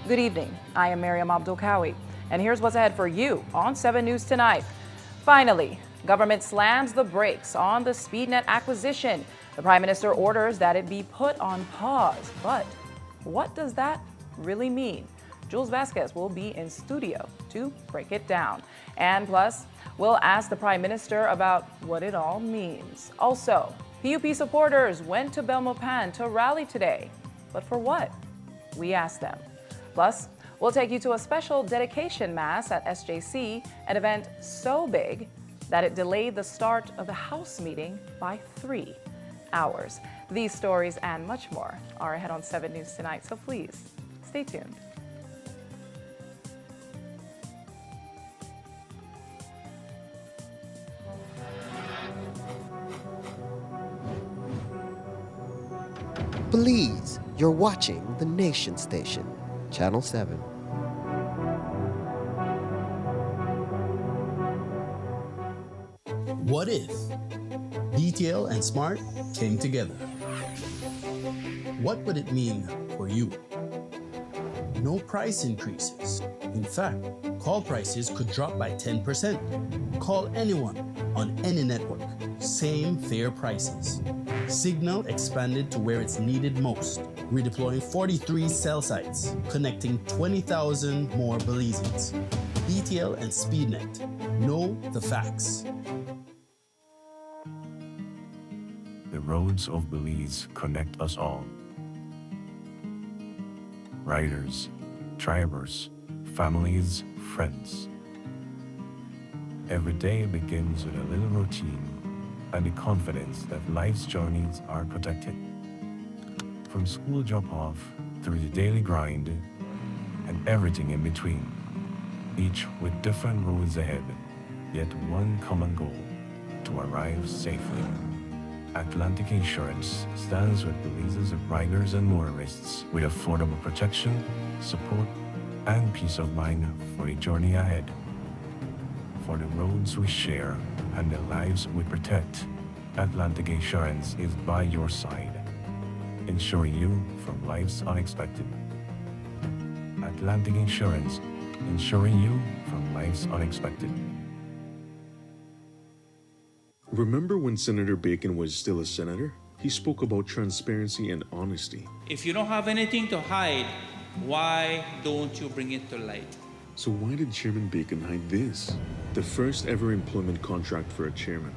Good evening. I am Miriam Abdulkawi, and here's what's ahead for you on 7 News tonight. Finally, government slams the brakes on the SpeedNet acquisition. The Prime Minister orders that it be put on pause. But what does that really mean? Jules Vasquez will be in studio to break it down. And plus, we'll ask the Prime Minister about what it all means. Also, PUP supporters went to Belmopan to rally today. But for what? We asked them. Plus, we'll take you to a special dedication mass at SJC, an event so big that it delayed the start of the House meeting by 3 hours. These stories and much more are ahead on 7 News tonight, so please stay tuned. Please, you're watching the Nation Station, Channel 7. What if BTL and Smart came together? What would it mean for you? No price increases. In fact, call prices could drop by 10%. Call anyone on any network. Same fair prices. Signal expanded to where it's needed most, redeploying 43 cell sites, connecting 20,000 more Belizeans. BTL and SpeedNet. Know the facts. The roads of Belize connect us all. Riders, drivers, families, friends. Every day begins with a little routine and the confidence that life's journeys are protected. From school drop-off through the daily grind and everything in between, each with different roads ahead, yet one common goal: to arrive safely. Atlantic Insurance stands with Belize's riders and motorists with affordable protection, support, and peace of mind for the journey ahead. For the roads we share and the lives we protect, Atlantic Insurance is by your side, insuring you from life's unexpected. Atlantic Insurance, insuring you from life's unexpected. Remember when Senator Bacon was still a senator? He spoke about transparency and honesty. If you don't have anything to hide, why don't you bring it to light? So why did Chairman Bacon hide this? The first ever employment contract for a chairman,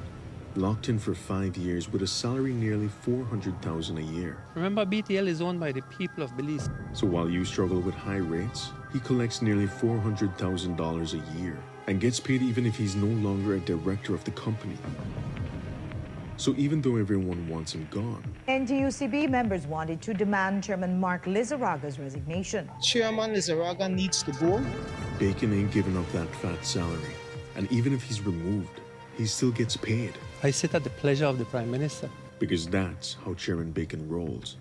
locked in for 5 years with a salary nearly $400,000 a year. Remember, BTL is owned by the people of Belize. So while you struggle with high rates, he collects nearly $400,000 a year and gets paid even if he's no longer a director of the company. So even though everyone wants him gone, NTUCB members wanted to demand Chairman Mark Lizarraga's resignation. Chairman Lizarraga needs to go. Bacon ain't giving up that fat salary. And even if he's removed, he still gets paid. I sit at the pleasure of the Prime Minister. Because that's how Chairman Bacon rolls.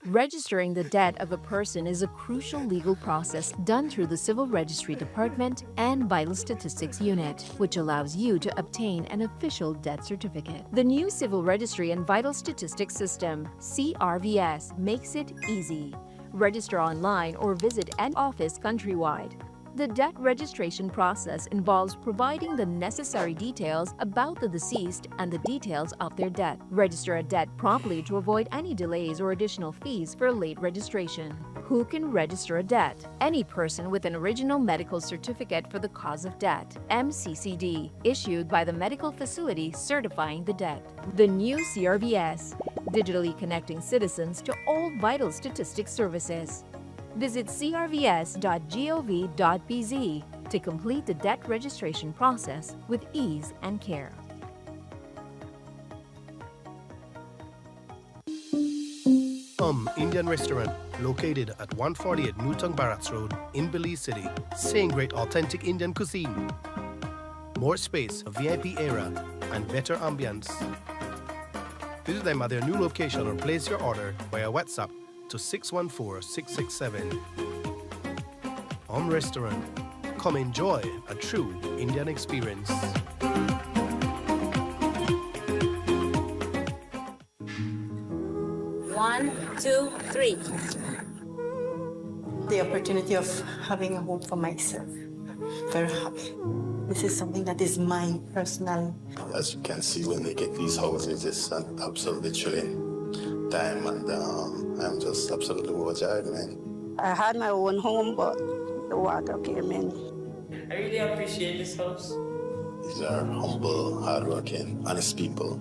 Registering the debt of a person is a crucial legal process done through the Civil Registry Department and Vital Statistics Unit, which allows you to obtain an official debt certificate. The new Civil Registry and Vital Statistics System, CRVS, makes it easy. Register online or visit an office countrywide. The debt registration process involves providing the necessary details about the deceased and the details of their debt. Register a debt promptly to avoid any delays or additional fees for late registration. Who can register a debt? Any person with an original medical certificate for the cause of debt, MCCD, issued by the medical facility certifying the debt. The new CRVS, digitally connecting citizens to all vital statistics services. Visit crvs.gov.bz to complete the debt registration process with ease and care. Indian restaurant located at 148 Newton Barracks Road in Belize City, saying great authentic Indian cuisine. More space, a VIP area, and better ambience. Visit them at their new location or place your order via WhatsApp to 614-667. Restaurant. Come enjoy a true Indian experience. One, 1, 2, 3. The opportunity of having a home for myself. Very happy. This is something that is my personal. As you can see, when they get these houses, it's an absolutely chilling time, and I'm just absolutely overjoyed, man. I had my own home, but the water came in. I really appreciate this house. These are humble, hardworking, honest people.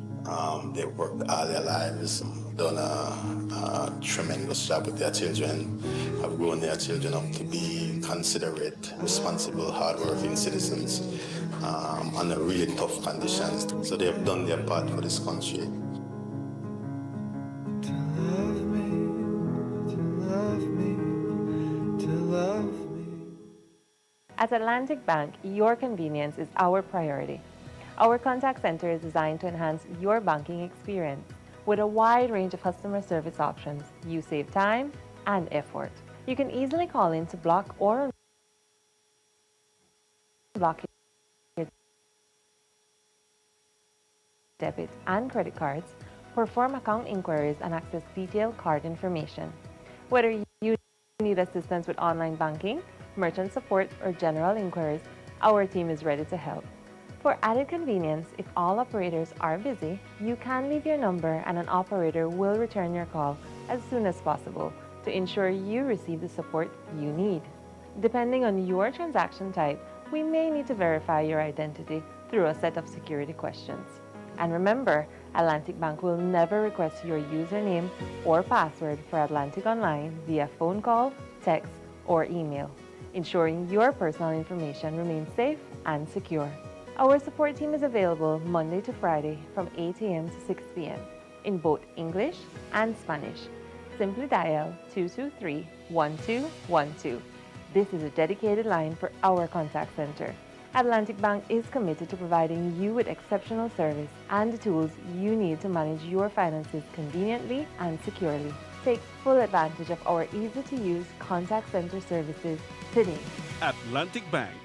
They've worked all their lives, done a tremendous job with their children, have grown their children up to be considerate, responsible, hardworking citizens under really tough conditions. So they have done their part for this country. At Atlantic Bank, your convenience is our priority. Our contact center is designed to enhance your banking experience. With a wide range of customer service options, you save time and effort. You can easily call in to block or unblock your debit and credit cards, perform account inquiries, and access detailed card information. Whether you need assistance with online banking, merchant support, or general inquiries, our team is ready to help. For added convenience, if all operators are busy, you can leave your number and an operator will return your call as soon as possible to ensure you receive the support you need. Depending on your transaction type, we may need to verify your identity through a set of security questions. And remember, Atlantic Bank will never request your username or password for Atlantic Online via phone call, text, or email, ensuring your personal information remains safe and secure. Our support team is available Monday to Friday from 8 a.m. to 6 p.m. in both English and Spanish. Simply dial 223-1212. This is a dedicated line for our contact center. Atlantic Bank is committed to providing you with exceptional service and the tools you need to manage your finances conveniently and securely. Take full advantage of our easy-to-use contact center services today. Atlantic Bank,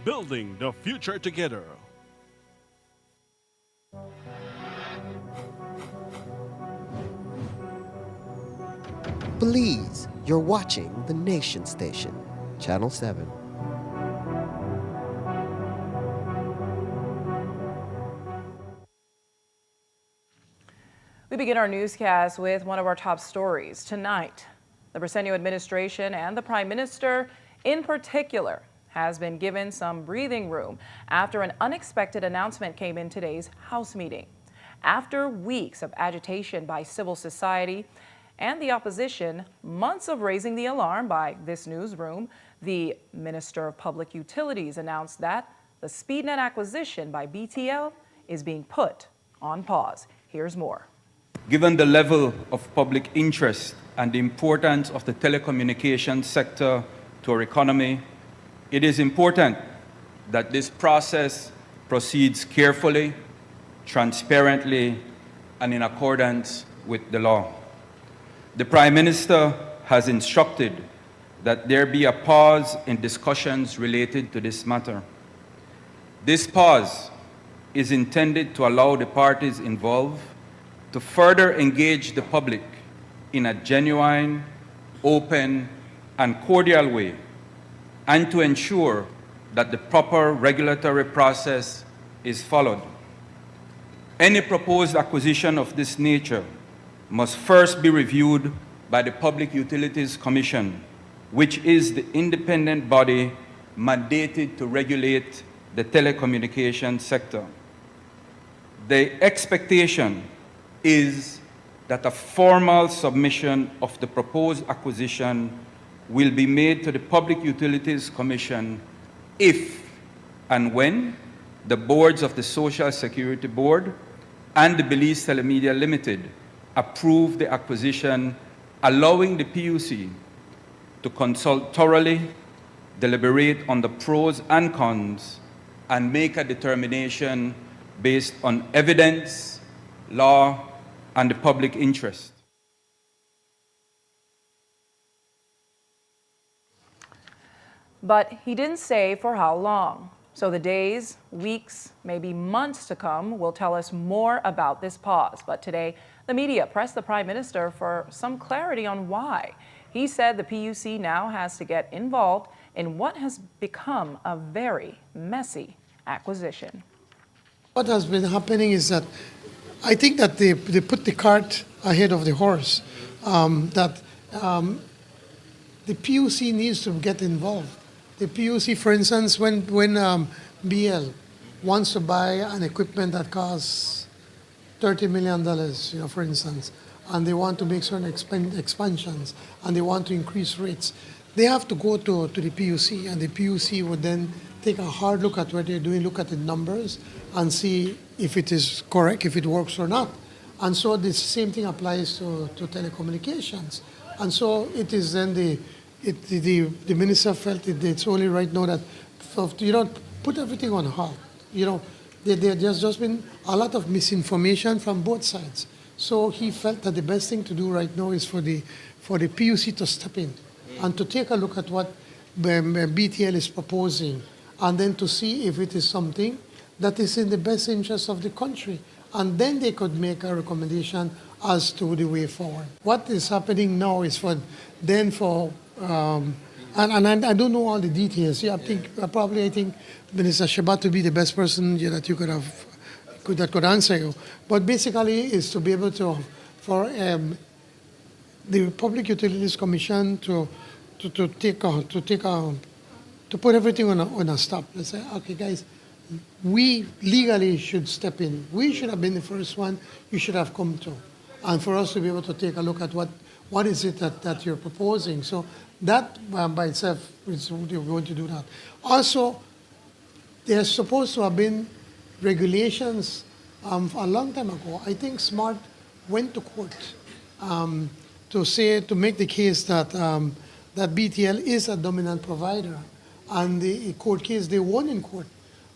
building the future together. Belize, you're watching the Nation Station, Channel 7. We begin our newscast with one of our top stories. Tonight, the Briceño administration and the Prime Minister in particular has been given some breathing room after an unexpected announcement came in today's House meeting. After weeks of agitation by civil society and the opposition, months of raising the alarm by this newsroom, the Minister of Public Utilities announced that the SpeedNet acquisition by BTL is being put on pause. Here's more. Given the level of public interest and the importance of the telecommunications sector to our economy, it is important that this process proceeds carefully, transparently, and in accordance with the law. The Prime Minister has instructed that there be a pause in discussions related to this matter. This pause is intended to allow the parties involved to further engage the public in a genuine, open, and cordial way, and to ensure that the proper regulatory process is followed. Any proposed acquisition of this nature must first be reviewed by the Public Utilities Commission, which is the independent body mandated to regulate the telecommunications sector. The expectation is that a formal submission of the proposed acquisition will be made to the Public Utilities Commission if and when the boards of the Social Security Board and the Belize Telemedia Limited approve the acquisition, allowing the PUC to consult thoroughly, deliberate on the pros and cons, and make a determination based on evidence, law, and the public interest. But he didn't say for how long. So the days, weeks, maybe months to come will tell us more about this pause. But today, The media pressed the Prime Minister for some clarity on why. He said the PUC now has to get involved in what has become a very messy acquisition. What has been happening is that I think that they put the cart ahead of the horse, the PUC needs to get involved. The PUC, for instance, when BL wants to buy an equipment that costs $30 million, for instance, and they want to make certain expansions, and they want to increase rates, they have to go to the PUC, and the PUC would then take a hard look at what they're doing, look at the numbers, and see if it is correct, if it works or not. And so the same thing applies to telecommunications. And so it is then the minister felt it's only right now that put everything on hold. There's just been a lot of misinformation from both sides. So he felt that the best thing to do right now is for the PUC to step in and to take a look at what BTL is proposing, and then to see if it is something that is in the best interest of the country. And then they could make a recommendation as to the way forward. What is happening now is and I don't know all the details. I think Minister Shabat would be the best person that you that could answer you. But basically, is to be able for the Public Utilities Commission to put everything on a stop. Let's say, okay, guys, we legally should step in. We should have been the first one you should have come to. And for us to be able to take a look at what is it that you're proposing. So that by itself is we're going to do that. Also, there's supposed to have been regulations a long time ago. I think SMART went to court to make the case that BTL is a dominant provider. And the court case, they won in court.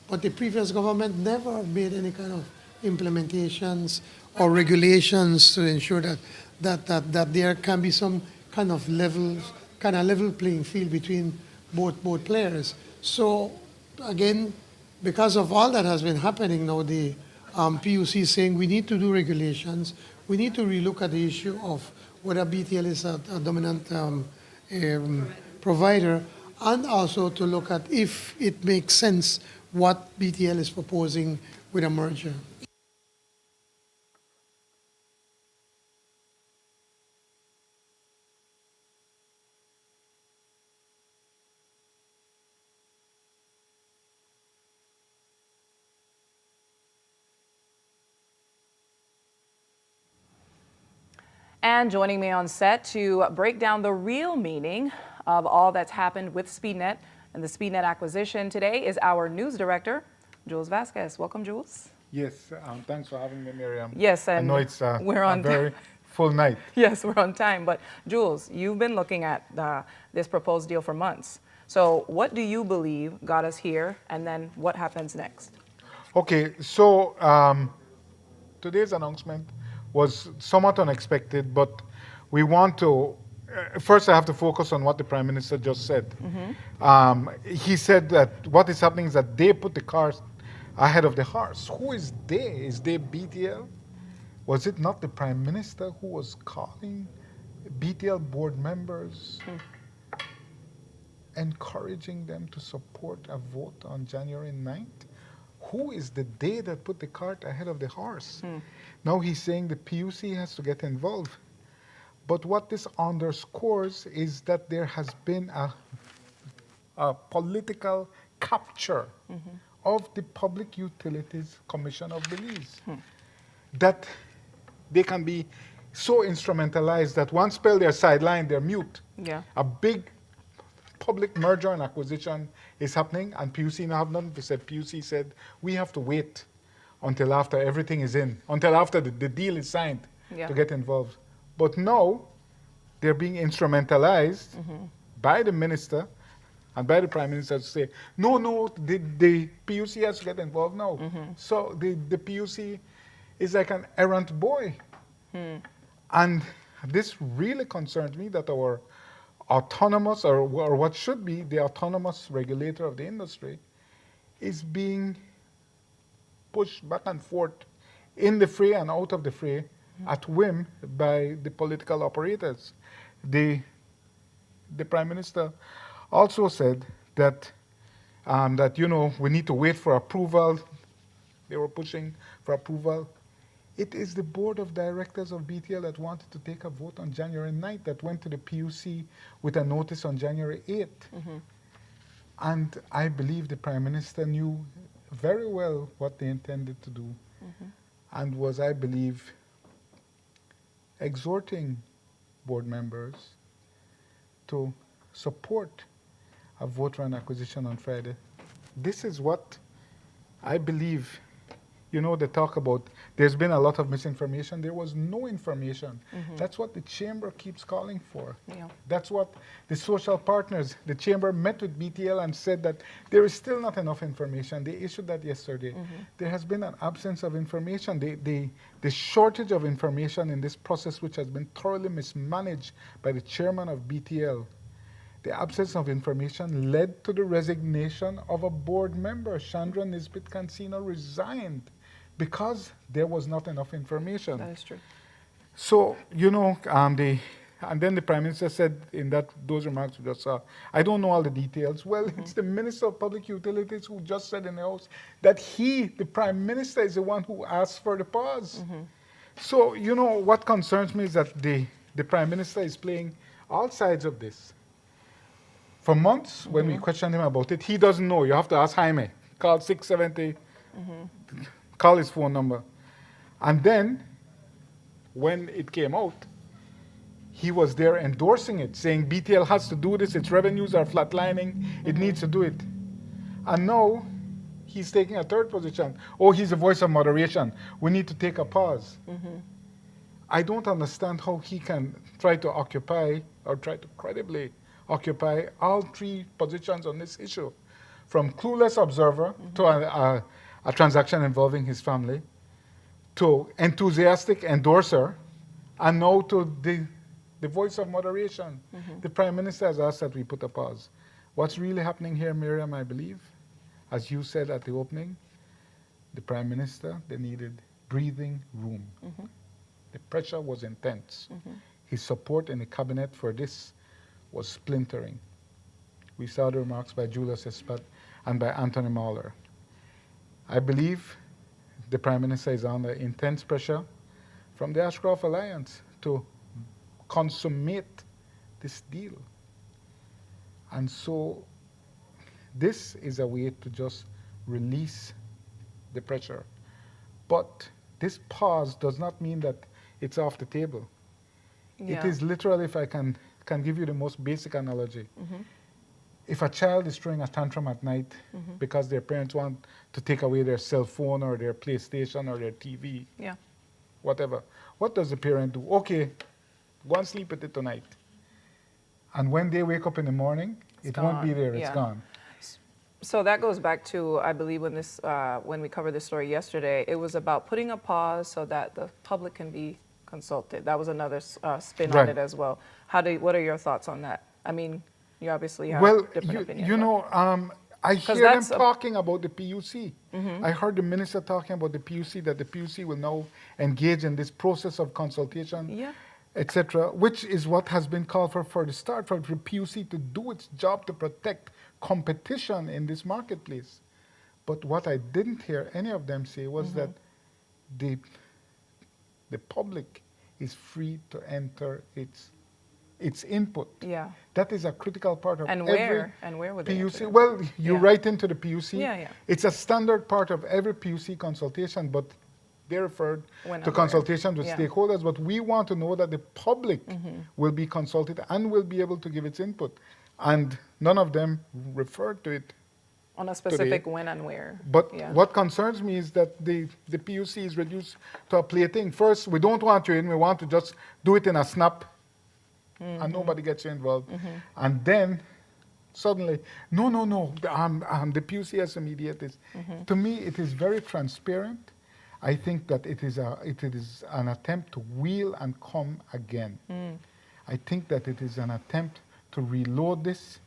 But the previous government never made any kind of implementations or regulations to ensure that there can be some kind of level playing field between both players. So again, because of all that has been happening now, the PUC is saying we need to do regulations. We need to relook at the issue of whether BTL is a dominant provider, and also to look at if it makes sense what BTL is proposing with a merger. And joining me on set to break down the real meaning of all that's happened with SpeedNet and the SpeedNet acquisition today is our news director, Jules Vasquez. Welcome, Jules. Yes, thanks for having me, Miriam. Yes, and I know it's we're on a very full night. Yes, we're on time. But Jules, you've been looking at this proposed deal for months. So what do you believe got us here, and then what happens next? Okay, so today's announcement was somewhat unexpected, but we want to, first I have to focus on what the Prime Minister just said. Mm-hmm. He said that what is happening is that they put the cart ahead of the horse. Who is they? Is they BTL? Was it not the Prime Minister who was calling BTL board members, encouraging them to support a vote on January 9th? Who is the they that put the cart ahead of the horse? Now he's saying the PUC has to get involved. But what this underscores is that there has been a political capture of the Public Utilities Commission of Belize. That they can be so instrumentalized that one spell they're sidelined, they're mute. Yeah. A big public merger and acquisition is happening, and PUC now have nothing to say. PUC said, we have to wait until after everything is in, until after the deal is signed to get involved. But now, they're being instrumentalized by the minister and by the Prime Minister to say, no, the PUC has to get involved now. So the PUC is like an errant boy. And this really concerns me that our autonomous, or what should be the autonomous regulator of the industry, is being pushed back and forth in the fray and out of the fray at whim by the political operators. The Prime Minister also said that, we need to wait for approval. They were pushing for approval. It is the board of directors of BTL that wanted to take a vote on January 9th that went to the PUC with a notice on January 8th. And I believe the Prime Minister knew very well what they intended to do and was, I believe, exhorting board members to support a vote for an acquisition on Friday. This is what I believe. They talk about there's been a lot of misinformation. There was no information. That's what the chamber keeps calling for. Yeah. That's what the social partners, the chamber met with BTL and said that there is still not enough information. They issued that yesterday. There has been an absence of information. The shortage of information in this process, which has been thoroughly mismanaged by the chairman of BTL, the absence of information led to the resignation of a board member. Chandra Nisbet Cancino resigned because there was not enough information. That is true. So, and then the Prime Minister said in those remarks we just saw, I don't know all the details. Well, it's the Minister of Public Utilities who just said in the House that the Prime Minister, is the one who asked for the pause. So, what concerns me is that the Prime Minister is playing all sides of this. For months, when we questioned him about it, he doesn't know. You have to ask Jaime. Call 670, call his phone number. And then, when it came out, he was there endorsing it, saying BTL has to do this, its revenues are flatlining, it needs to do it. And now, he's taking a third position. Oh, he's a voice of moderation. We need to take a pause. I don't understand how he can try to occupy, or try to credibly occupy all three positions on this issue, from clueless observer to a transaction involving his family, to enthusiastic endorser, and now to the voice of moderation. The Prime Minister has asked that we put a pause. What's really happening here, Miriam, I believe, as you said at the opening, the Prime Minister, they needed breathing room. The pressure was intense. His support in the cabinet for this was splintering. We saw the remarks by Julius Espat and by Anthony Mahler. I believe the Prime Minister is under intense pressure from the Ashcroft Alliance to consummate this deal. And so this is a way to just release the pressure. But this pause does not mean that it's off the table. It is literally, if I can give you the most basic analogy. If a child is throwing a tantrum at night because their parents want to take away their cell phone or their PlayStation or their TV, whatever, what does the parent do? Okay, go and sleep with it tonight. And when they wake up in the morning, it won't be there, it's gone. So that goes back to, I believe, when we covered this story yesterday, it was about putting a pause so that the public can be consulted. That was another spin on it as well. What are your thoughts on that? I mean, you obviously have different opinions. I hear them talking about the PUC. I heard the minister talking about the PUC, that the PUC will now engage in this process of consultation, etc., which is what has been called for the start, for the PUC to do its job to protect competition in this marketplace. But what I didn't hear any of them say was that the public is free to enter its input. That is a critical part of every would they PUC. Well, you write into the PUC. It's a standard part of every PUC consultation, but they referred to consultations with stakeholders. But we want to know that the public will be consulted and will be able to give its input. And none of them referred to it on a specific when and where. But what concerns me is that the PUC is reduced to a plaything. First, we don't want you in, we want to just do it in a snap, and nobody gets you involved. And then, suddenly, no, the PUC has to mediate this. To me, it is very transparent. I think that it is an attempt to wheel and come again. I think that it is an attempt to reload this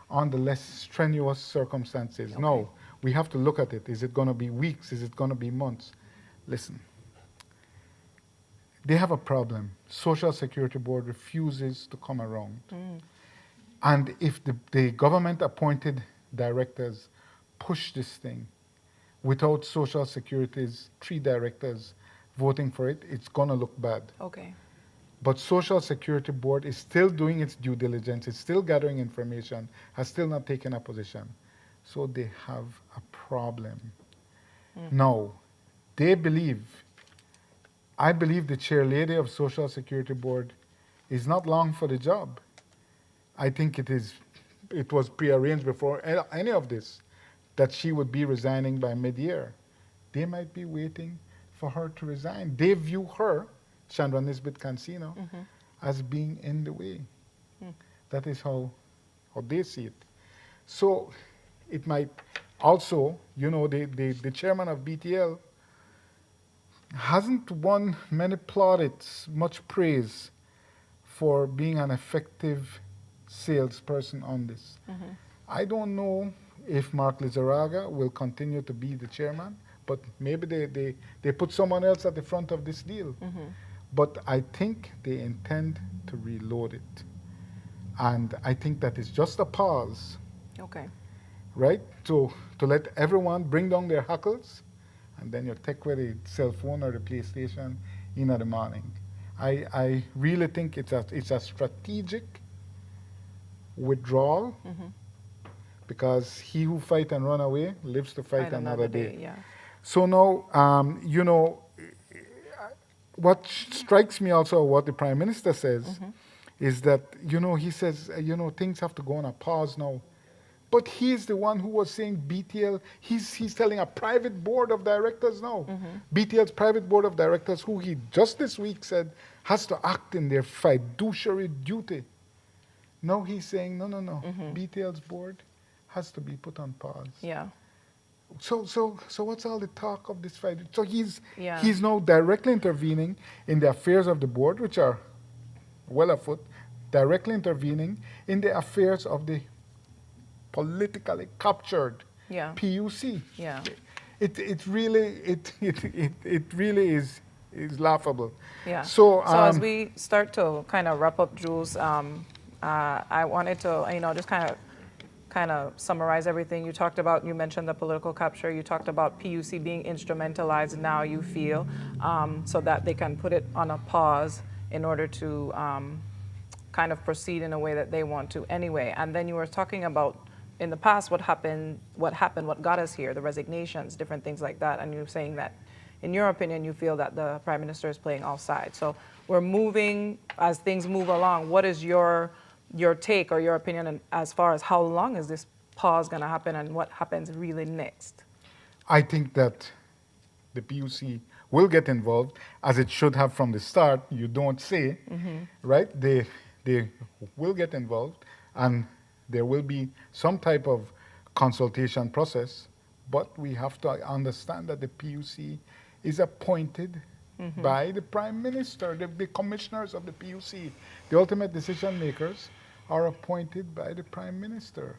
on the less strenuous circumstances. No, we have to look at it. Is it going to be weeks? Is it going to be months? Listen, they have a problem. Social Security Board refuses to come around. Mm. And if the government-appointed directors push this thing without Social Security's 3 directors voting for it, it's going to look bad. Okay. But Social Security Board is still doing its due diligence, it's still gathering information, has still not taken a position. So they have a problem. Now, they believe, I believe the chair lady of Social Security Board is not long for the job. I think it was prearranged before any of this, that she would be resigning by mid-year. They might be waiting for her to resign. They view her, Chandra Nisbet Cancino, as being in the way. That is how they see it. So it might also, you know, the chairman of BTL hasn't won many plaudits, much praise for being an effective salesperson on this. I don't know if Mark Lizarraga will continue to be the chairman, but maybe they put someone else at the front of this deal. But I think they intend to reload it. And I think that is just a pause. Okay. Right? To let everyone bring down their hackles, and then you take away the cell phone or the PlayStation in the morning. I really think it's a strategic withdrawal, because he who fight and run away lives to fight another day. Yeah. So now, you know, what strikes me also, what the Prime Minister says, is that, you know, he says, you know, things have to go on a pause now. But he's the one who was saying BTL, he's telling a private board of directors now. BTL's private board of directors, who he just this week said has to act in their fiduciary duty. Now he's saying, no. BTL's board has to be put on pause. Yeah. So what's all the talk of this fight? So he's Yeah. he's now directly intervening in the affairs of the board, which are well afoot, directly intervening in the affairs of the politically captured PUC. Yeah. It really is laughable. Yeah. So as we start to kind of wrap up, Jules, I wanted to, you know, just kind of summarize everything you talked about. You mentioned the political capture. You talked about PUC being instrumentalized now, you feel, so that they can put it on a pause in order to kind of proceed in a way that they want to anyway. And then you were talking about in the past what happened, what got us here, the resignations, different things like that. And you're saying that, in your opinion, you feel that the Prime Minister is playing all sides. So we're moving, as things move along, what is your take or your opinion as far as how long is this pause going to happen and what happens really next? I think that the PUC will get involved, as it should have from the start. You don't say, right? They will get involved, and there will be some type of consultation process, but we have to understand that the PUC is appointed by the Prime Minister. The commissioners of the PUC, the ultimate decision makers, are appointed by the Prime Minister.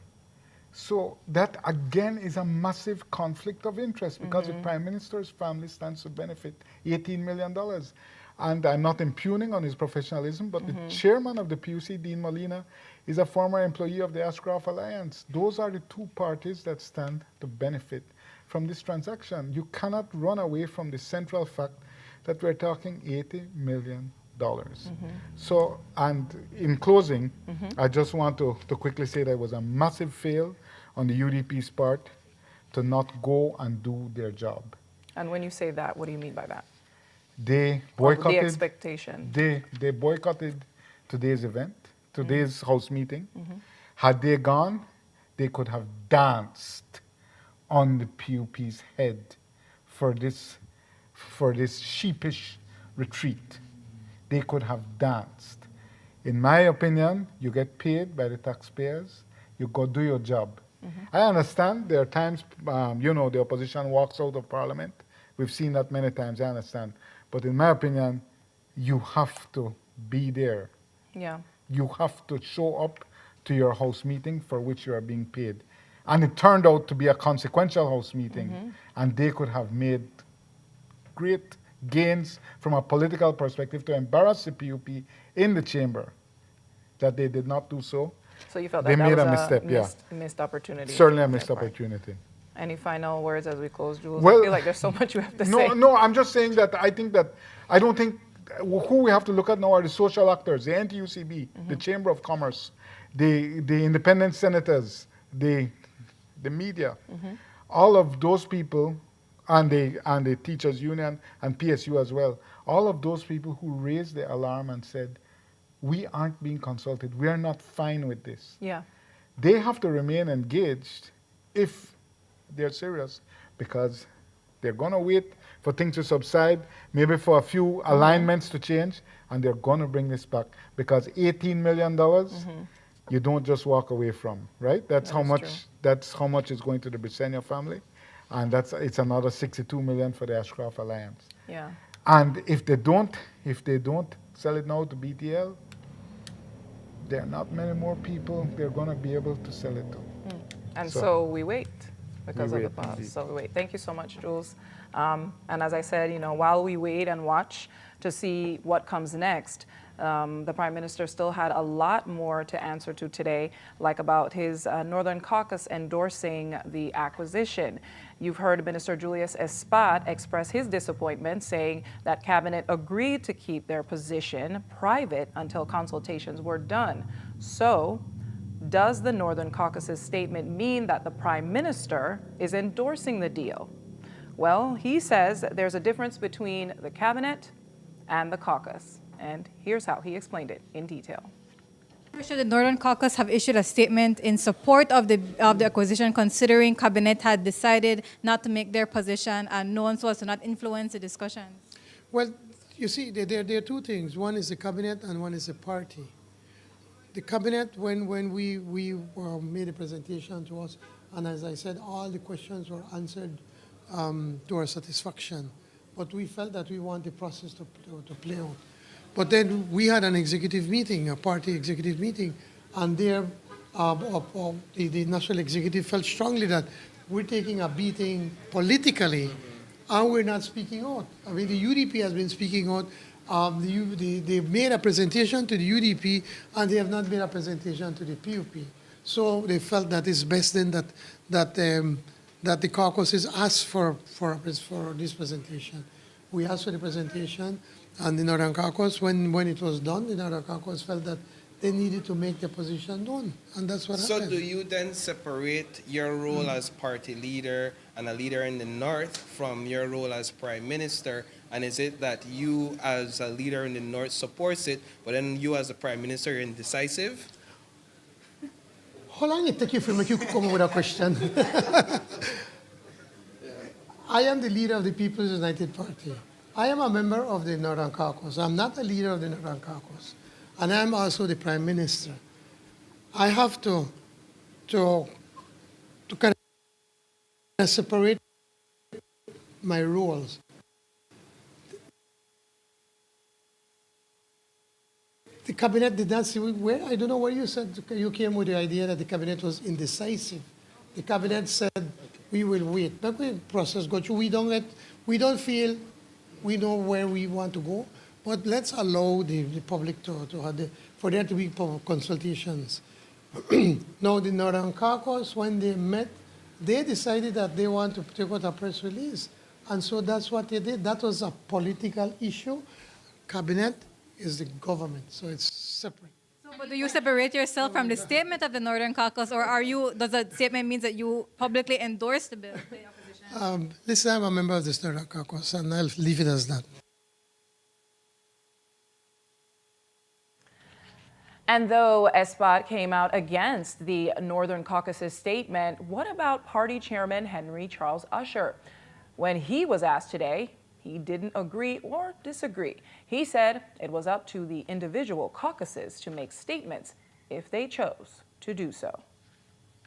So that, again, is a massive conflict of interest, because the Prime Minister's family stands to benefit $18 million. And I'm not impugning on his professionalism, but the chairman of the PUC, Dean Molina, is a former employee of the Ashcroft Alliance. Those are the two parties that stand to benefit from this transaction. You cannot run away from the central fact that we're talking $80 million. So, and in closing, I just want to quickly say that it was a massive fail on the UDP's part to not go and do their job. And when you say that, what do you mean by that? They boycotted. The expectation. They boycotted today's event, today's House meeting. Had they gone, they could have danced on the PUP's head for this sheepish retreat. They could have danced. In my opinion, you get paid by the taxpayers. You go do your job. I understand there are times, you know, the opposition walks out of Parliament. We've seen that many times, I understand. But in my opinion, you have to be there. Yeah. You have to show up to your House meeting for which you are being paid. And it turned out to be a consequential House meeting, and they could have made great gains from a political perspective to embarrass the PUP in the chamber, that they did not do so. So you felt they that made was a misstep, missed opportunity. Certainly a missed opportunity. Any final words as we close, Jules? Well, I feel like there's so much you have to say. No, I'm just saying that I don't think who we have to look at now are the social actors, the NTUCB, the Chamber of Commerce, the independent senators, the media, all of those people, and the teachers union and PSU as well, all of those people who raised the alarm and said, we aren't being consulted, we are not fine with this. Yeah. They have to remain engaged if they're serious, because they're going to wait for things to subside, maybe for a few alignments to change, and they're going to bring this back, because $18 million, you don't just walk away from, right? That's how much is going to the Briceño family, and it's another $62 million for the Ashcroft Alliance. Yeah. And if they don't sell it now to BTL, there are not many more people they're going to be able to sell it to. And so we wait because of the pause. Indeed. So we wait. Thank you so much, Jules. And as I said, while we wait and watch to see what comes next, the Prime Minister still had a lot more to answer to today, like about his Northern Caucus endorsing the acquisition. You've heard Minister Julius Espat express his disappointment, saying that Cabinet agreed to keep their position private until consultations were done. So, does the Northern Caucus's statement mean that the Prime Minister is endorsing the deal? Well, he says there's a difference between the Cabinet and the caucus. And here's how he explained it in detail. The Northern Caucus have issued a statement in support of the acquisition, considering Cabinet had decided not to make their position and no one was to not influence the discussions. Well, you see, there are two things. One is the Cabinet and one is the party. The Cabinet, when we made a presentation to us, and as I said, all the questions were answered to our satisfaction. But we felt that we want the process to play out. But then we had an executive meeting, a party executive meeting, and there the national executive felt strongly that we're taking a beating politically, and we're not speaking out. I mean, the UDP has been speaking out. They made a presentation to the UDP, and they have not made a presentation to the PUP. So they felt that it's best then that the caucuses asked for this presentation. We asked for the presentation, and the Northern Caucus, when it was done, the Northern Caucus felt that they needed to make their position known, and that's what happened. So do you then separate your role as party leader and a leader in the North from your role as Prime Minister? And is it that you as a leader in the North supports it, but then you as a Prime Minister are indecisive? How long it take you for me to come up with a question? I am the leader of the People's United Party. I am a member of the Northern Caucus. I'm not a leader of the Northern Caucus. And I'm also the Prime Minister. I have to kind of separate my roles. The Cabinet did not see where, I don't know where you said, you came with the idea that the Cabinet was indecisive. The Cabinet said, we will wait. But the process go through. We don't feel we know where we want to go, but let's allow the public to have for there to be consultations. Now, the Northern Caucus, when they met, they decided that they want to take out a press release. And so that's what they did. That was a political issue. Cabinet is the government, so it's separate. So, but do you separate yourself from the statement of the Northern Caucus, or does the statement mean that you publicly endorse the bill? Listen, I'm a member of the Northern Caucus, and I'll leave it as that. And though Espat came out against the Northern Caucus's statement, what about Party Chairman Henry Charles Usher? When he was asked today, he didn't agree or disagree. He said it was up to the individual caucuses to make statements if they chose to do so.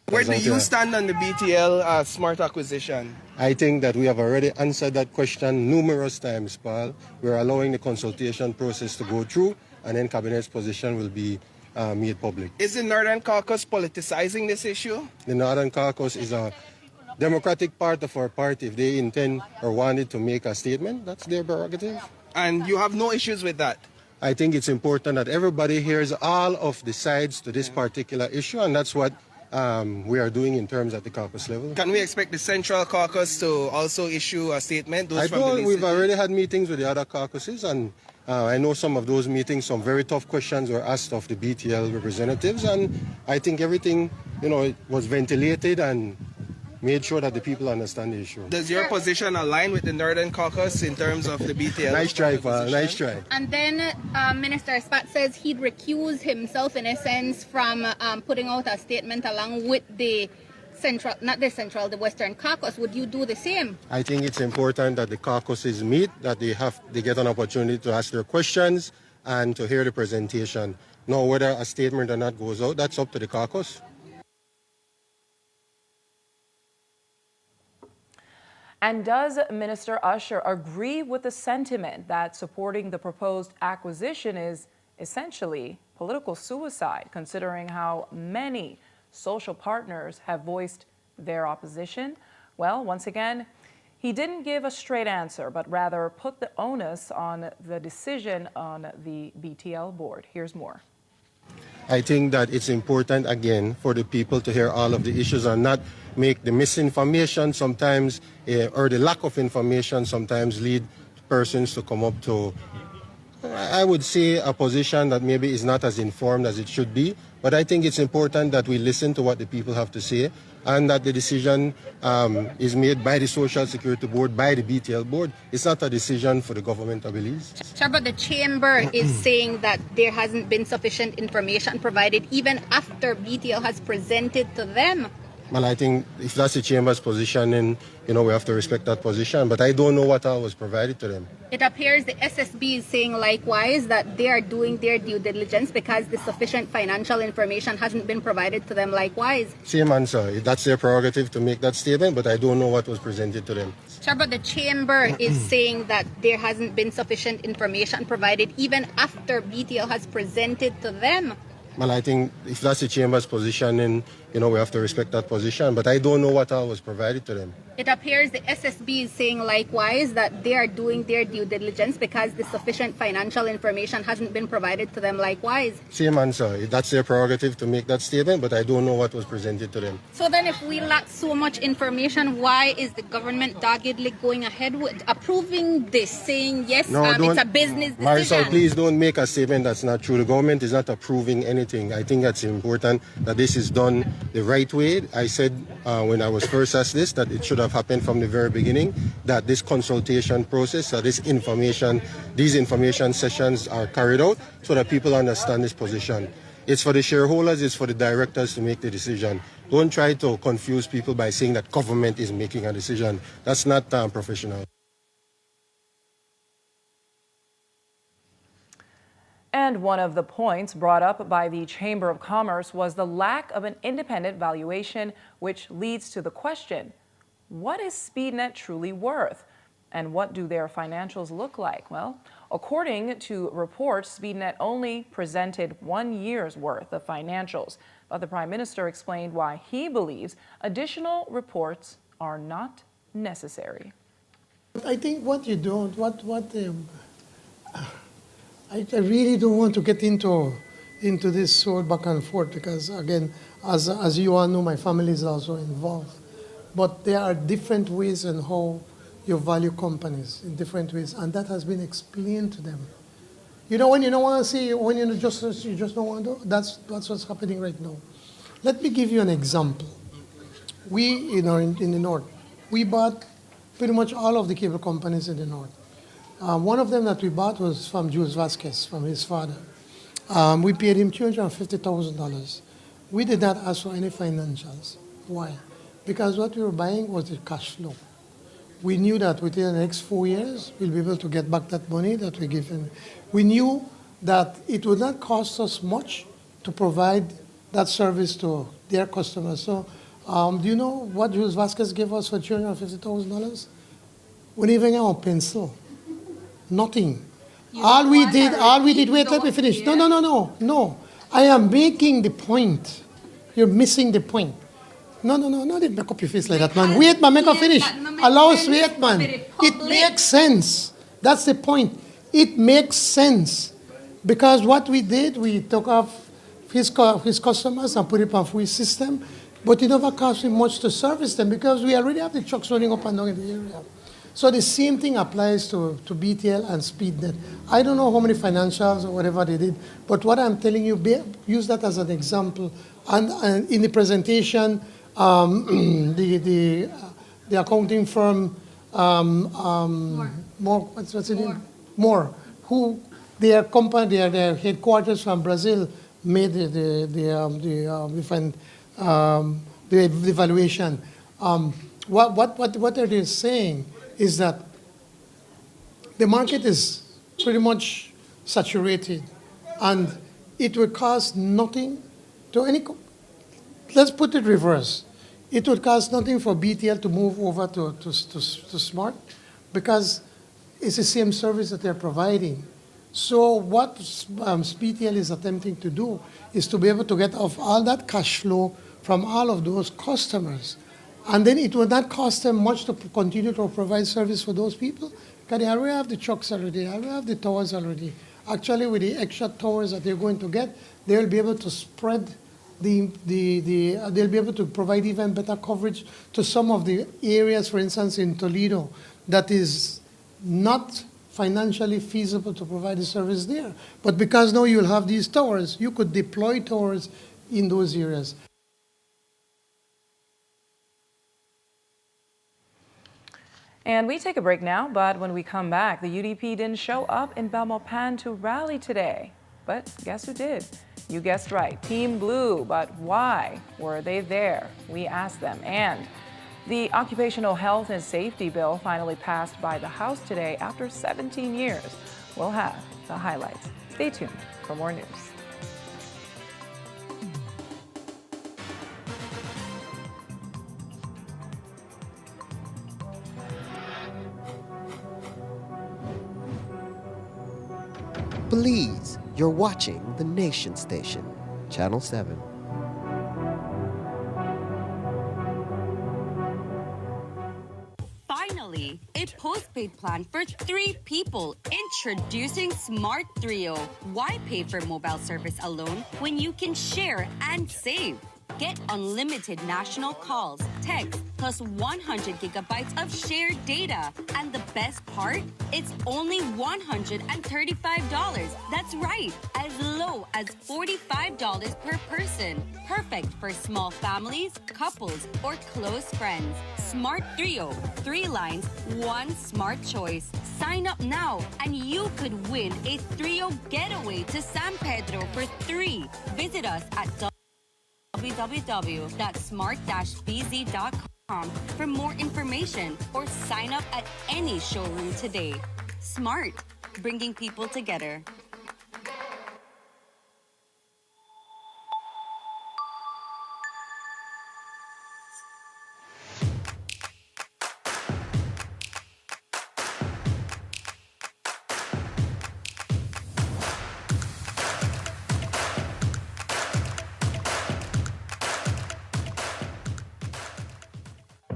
Where do you stand on the BTL smart acquisition? I think that we have already answered that question numerous times, Paul. We're allowing the consultation process to go through, and then Cabinet's position will be made public. Is the Northern Caucus politicizing this issue? The Northern Caucus is a Democratic part of our party, if they intend or wanted to make a statement, that's their prerogative. And you have no issues with that? I think it's important that everybody hears all of the sides to this particular issue, and that's what we are doing in terms at the caucus level. Can we expect the Central Caucus to also issue a statement? We've already had meetings with the other caucuses, and I know some of those meetings, some very tough questions were asked of the BTL representatives, and I think everything, it was ventilated and made sure that the people understand the issue. Does your position align with the Northern Caucus in terms of the BTL? Nice try, pal. Nice try. And then Minister Spat says he'd recuse himself, in a sense, from putting out a statement along with the the Western Caucus. Would you do the same? I think it's important that the caucuses meet, that they get an opportunity to ask their questions and to hear the presentation. Now, whether a statement or not goes out, that's up to the caucus. And does Minister Usher agree with the sentiment that supporting the proposed acquisition is essentially political suicide, considering how many social partners have voiced their opposition? Well, once again, he didn't give a straight answer, but rather put the onus on the decision on the BTL board. Here's more. I think that it's important, again, for the people to hear all of the issues and not make the misinformation sometimes, or the lack of information sometimes lead persons to come up to, I would say, a position that maybe is not as informed as it should be. But I think it's important that we listen to what the people have to say and that the decision is made by the Social Security Board, by the BTL board. It's not a decision for the government, I believe. Sir, but the chamber is saying that there hasn't been sufficient information provided even after BTL has presented to them. Well, I think if that's the chamber's position, then, we have to respect that position. But I don't know what all was provided to them. It appears the SSB is saying likewise that they are doing their due diligence because the sufficient financial information hasn't been provided to them likewise. Same answer. That's their prerogative to make that statement, but I don't know what was presented to them. Sir, but the chamber is saying that there hasn't been sufficient information provided even after BTL has presented to them. Well, I think if that's the chamber's position, then, we have to respect that position. But I don't know what all was provided to them. It appears the SSB is saying likewise that they are doing their due diligence because the sufficient financial information hasn't been provided to them likewise. Same answer. That's their prerogative to make that statement, but I don't know what was presented to them. So then if we lack so much information, why is the government doggedly going ahead with approving this, saying yes, it's a business decision? Marisol, please don't make a statement that's not true. The government is not approving anything. I think that's important that this is done the right way. I said when I was first asked this that it should have happened from the very beginning, that this consultation process, that these information sessions are carried out so that people understand this position. It's for the shareholders, it's for the directors to make the decision. Don't try to confuse people by saying that government is making a decision. That's not professional. And one of the points brought up by the Chamber of Commerce was the lack of an independent valuation, which leads to the question, what is SpeedNet truly worth? And what do their financials look like? Well, according to reports, SpeedNet only presented 1 year's worth of financials. But the Prime Minister explained why he believes additional reports are not necessary. I think I really don't want to get into this whole back and forth because, again, as you all know, my family is also involved. But there are different ways in how you value companies in different ways, and that has been explained to them. When you don't want to see, when you just don't want to, that's what's happening right now. Let me give you an example. We, in the North, we bought pretty much all of the cable companies in the North. One of them that we bought was from Jules Vasquez, from his father. We paid him $250,000. We did not ask for any financials. Why? Because what we were buying was the cash flow. We knew that within the next 4 years, we'll be able to get back that money that we give him. We knew that it would not cost us much to provide that service to their customers. So, do you know what Jules Vasquez gave us for $250,000? We didn't even have a pencil. Nothing. All we did, wait, let me finish. No. I am making the point. You're missing the point. No, not it make up your face like that, man. Wait, man, make her finish. Allow us wait, man. It makes sense. That's the point. It makes sense. Because what we did, we took off his customers and put it on free system, but it never cost me much to service them because we already have the trucks running up and down in the area. So the same thing applies to BTL and SpeedNet. I don't know how many financials or whatever they did, but what I'm telling you, use that as an example. And in the presentation, the accounting firm, what's it name? More, who their company, their headquarters from Brazil made the evaluation. What are they saying is that the market is pretty much saturated, and it would cost nothing to any. Let's put it reverse. It would cost nothing for BTL to move over to Smart because it's the same service that they're providing. So what BTL is attempting to do is to be able to get off all that cash flow from all of those customers. And then it will not cost them much to continue to provide service for those people because they already have the trucks already, they already have the towers already. Actually, with the extra towers that they're going to get, they will be able to spread they'll be able to provide even better coverage to some of the areas, for instance, in Toledo, that is not financially feasible to provide the service there. But because now you'll have these towers, you could deploy towers in those areas. And we take a break now, but when we come back, the UDP didn't show up in Belmopan to rally today. But guess who did? You guessed right, Team Blue. But why were they there? We asked them. And the Occupational Health and Safety Bill finally passed by the House today after 17 years. We'll have the highlights. Stay tuned for more news. Please, you're watching the Nation Station, Channel 7. Finally, a postpaid plan for 3 people. Introducing Smart Trio. Why pay for mobile service alone when you can share and save? Get unlimited national calls, text, plus 100 gigabytes of shared data. And the best part? It's only $135. That's right, as low as $45 per person. Perfect for small families, couples, or close friends. Smart Trio. 3 lines, 1 smart choice. Sign up now and you could win a Trio getaway to San Pedro for 3. Visit us at www.smart-bz.com for more information or sign up at any showroom today. Smart, bringing people together.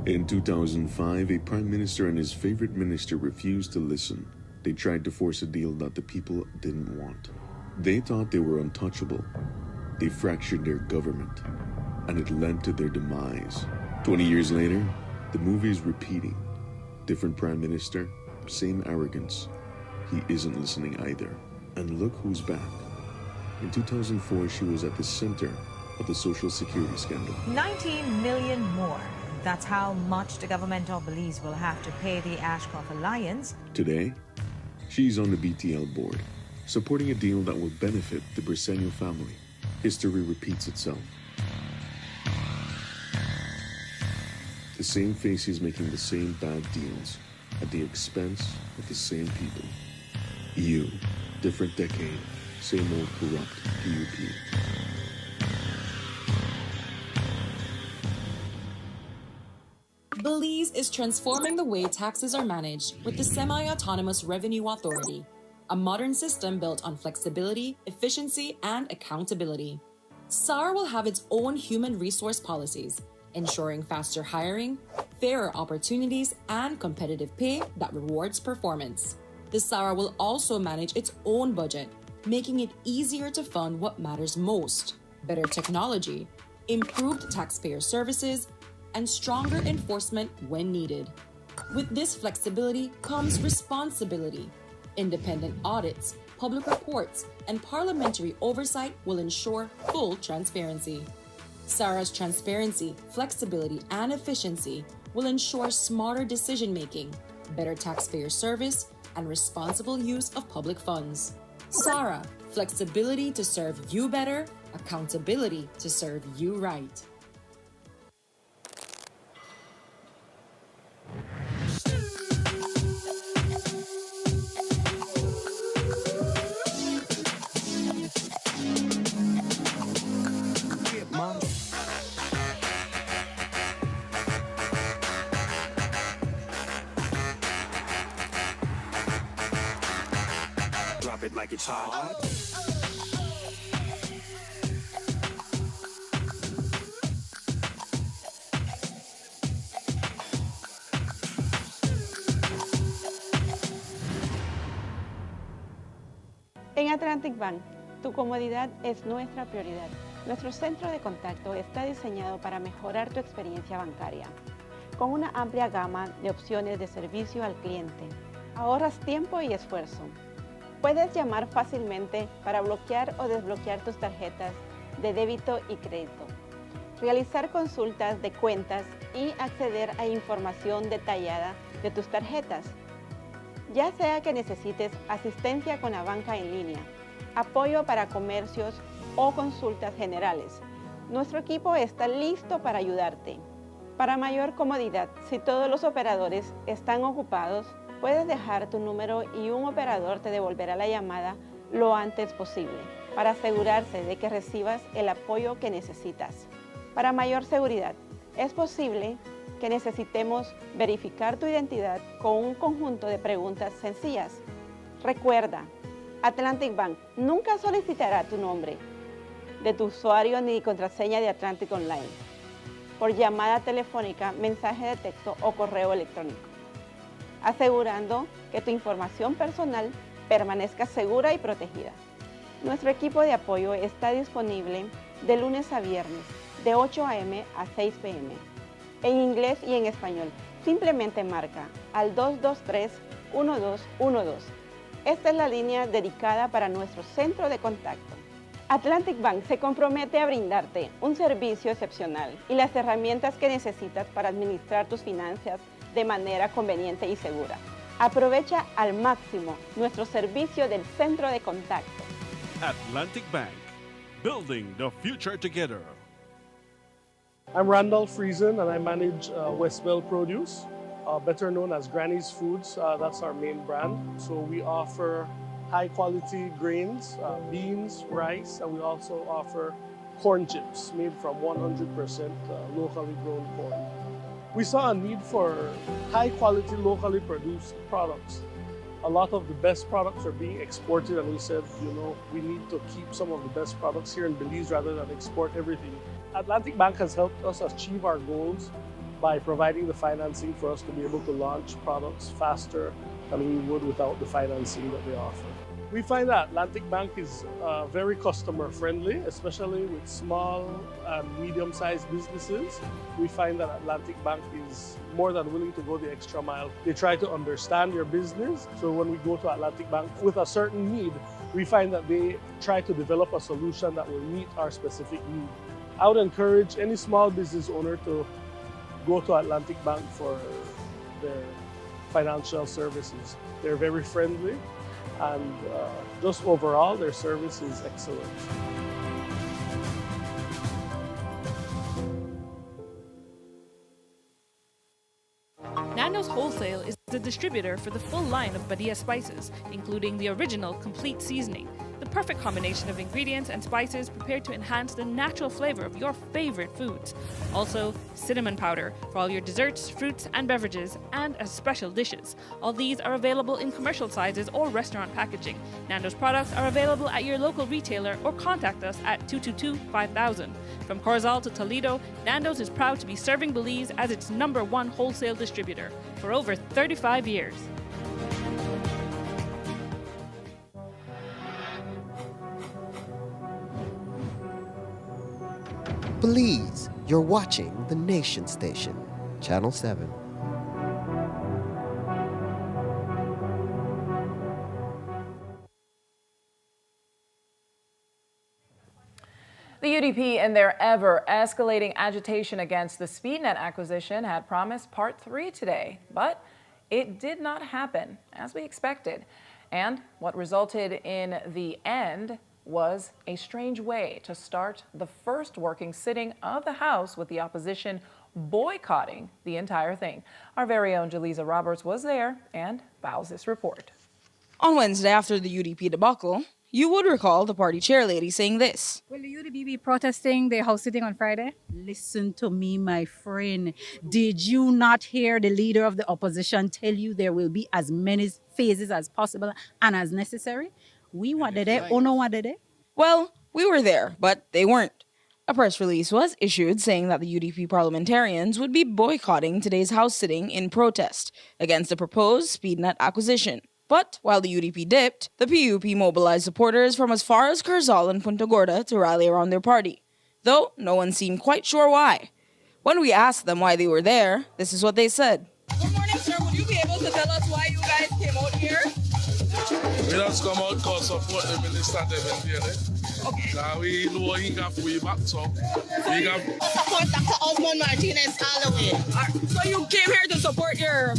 In 2005, a prime minister and his favorite minister refused to listen. They tried to force a deal that the people didn't want. They thought they were untouchable. They fractured their government, and it led to their demise. 20 years later, the movie is repeating. Different prime minister, same arrogance. He isn't listening either. And look who's back. In 2004, she was at the center of the Social Security scandal. 19 million more. That's how much the government of Belize will have to pay the Ashcroft Alliance. Today, she's on the BTL board, supporting a deal that will benefit the Briceño family. History repeats itself. The same faces making the same bad deals at the expense of the same people. You, different decade, same old corrupt PUP. Belize is transforming the way taxes are managed with the Semi-Autonomous Revenue Authority, a modern system built on flexibility, efficiency, and accountability. SAR will have its own human resource policies, ensuring faster hiring, fairer opportunities, and competitive pay that rewards performance. The SARA will also manage its own budget, making it easier to fund what matters most: better technology, improved taxpayer services, and stronger enforcement when needed. With this flexibility comes responsibility. Independent audits, public reports, and parliamentary oversight will ensure full transparency. SARA's transparency, flexibility, and efficiency will ensure smarter decision-making, better taxpayer service, and responsible use of public funds. SARA, flexibility to serve you better, accountability to serve you right. Drop it like it's hot. En Atlantic Bank, tu comodidad es nuestra prioridad. Nuestro centro de contacto está diseñado para mejorar tu experiencia bancaria. Con una amplia gama de opciones de servicio al cliente, ahorras tiempo y esfuerzo. Puedes llamar fácilmente para bloquear o desbloquear tus tarjetas de débito y crédito, realizar consultas de cuentas y acceder a información detallada de tus tarjetas. Ya sea que necesites asistencia con la banca en línea, apoyo para comercios o consultas generales, nuestro equipo está listo para ayudarte. Para mayor comodidad, si todos los operadores están ocupados, puedes dejar tu número y un operador te devolverá la llamada lo antes posible para asegurarse de que recibas el apoyo que necesitas. Para mayor seguridad, es posible que necesitemos verificar tu identidad con un conjunto de preguntas sencillas. Recuerda, Atlantic Bank nunca solicitará tu nombre de tu usuario ni contraseña de Atlantic Online por llamada telefónica, mensaje de texto o correo electrónico, asegurando que tu información personal permanezca segura y protegida. Nuestro equipo de apoyo está disponible de lunes a viernes, de 8 a.m. a 6 p.m., en inglés y en español. Simplemente marca al 223-1212. Esta es la línea dedicada para nuestro centro de contacto. Atlantic Bank se compromete a brindarte un servicio excepcional y las herramientas que necesitas para administrar tus finanzas de manera conveniente y segura. Aprovecha al máximo nuestro servicio del centro de contacto. Atlantic Bank, building the future together. I'm Randall Friesen and I manage Westbell Produce, better known as Granny's Foods. That's our main brand. So we offer high quality grains, beans, rice, and we also offer corn chips made from 100% locally grown corn. We saw a need for high quality locally produced products. A lot of the best products are being exported, and we said, we need to keep some of the best products here in Belize rather than export everything. Atlantic Bank has helped us achieve our goals by providing the financing for us to be able to launch products faster than we would without the financing that they offer. We find that Atlantic Bank is very customer friendly, especially with small and medium-sized businesses. We find that Atlantic Bank is more than willing to go the extra mile. They try to understand your business. So when we go to Atlantic Bank with a certain need, we find that they try to develop a solution that will meet our specific need. I would encourage any small business owner to go to Atlantic Bank for their financial services. They're very friendly, and just overall, their service is excellent. Nando's Wholesale is the distributor for the full line of Badia spices, including the original complete seasoning. the perfect combination of ingredients and spices prepared to enhance the natural flavor of your favorite foods. Also, cinnamon powder for all your desserts, fruits, and beverages, and as special dishes. All these are available in commercial sizes or restaurant packaging. Nando's products are available at your local retailer or contact us at 222-5000. From Corozal to Toledo, Nando's is proud to be serving Belize as its #1 wholesale distributor for over 35 years. Belize, you're watching the Nation Station, Channel 7. The UDP, in their ever-escalating agitation against the SpeedNet acquisition, had promised Part 3 today, but it did not happen, as we expected. And what resulted in the end was a strange way to start the first working sitting of the House with the opposition boycotting the entire thing. Our very own Jaleesa Roberts was there and files this report. On Wednesday, after the UDP debacle, you would recall the party chairlady saying this. Will the UDP be protesting the House sitting on Friday? Listen to me, my friend. Did you not hear the leader of the opposition tell you there will be as many phases as possible and as necessary? We wanted it, or no wanted it? Well, we were there, but they weren't. A press release was issued saying that the UDP parliamentarians would be boycotting today's House sitting in protest against the proposed SpeedNet acquisition. But while the UDP dipped, the PUP mobilized supporters from as far as Corozal and Punta Gorda to rally around their party, though no one seemed quite sure why. When we asked them why they were there, this is what they said. Good morning, sir. Would you be able to tell us why you guys came out here? We just come out because support the minister Devin Daly. Okay. We know he got free back, so we got support Dr. Osmond Martinez all the way. So you came here to support your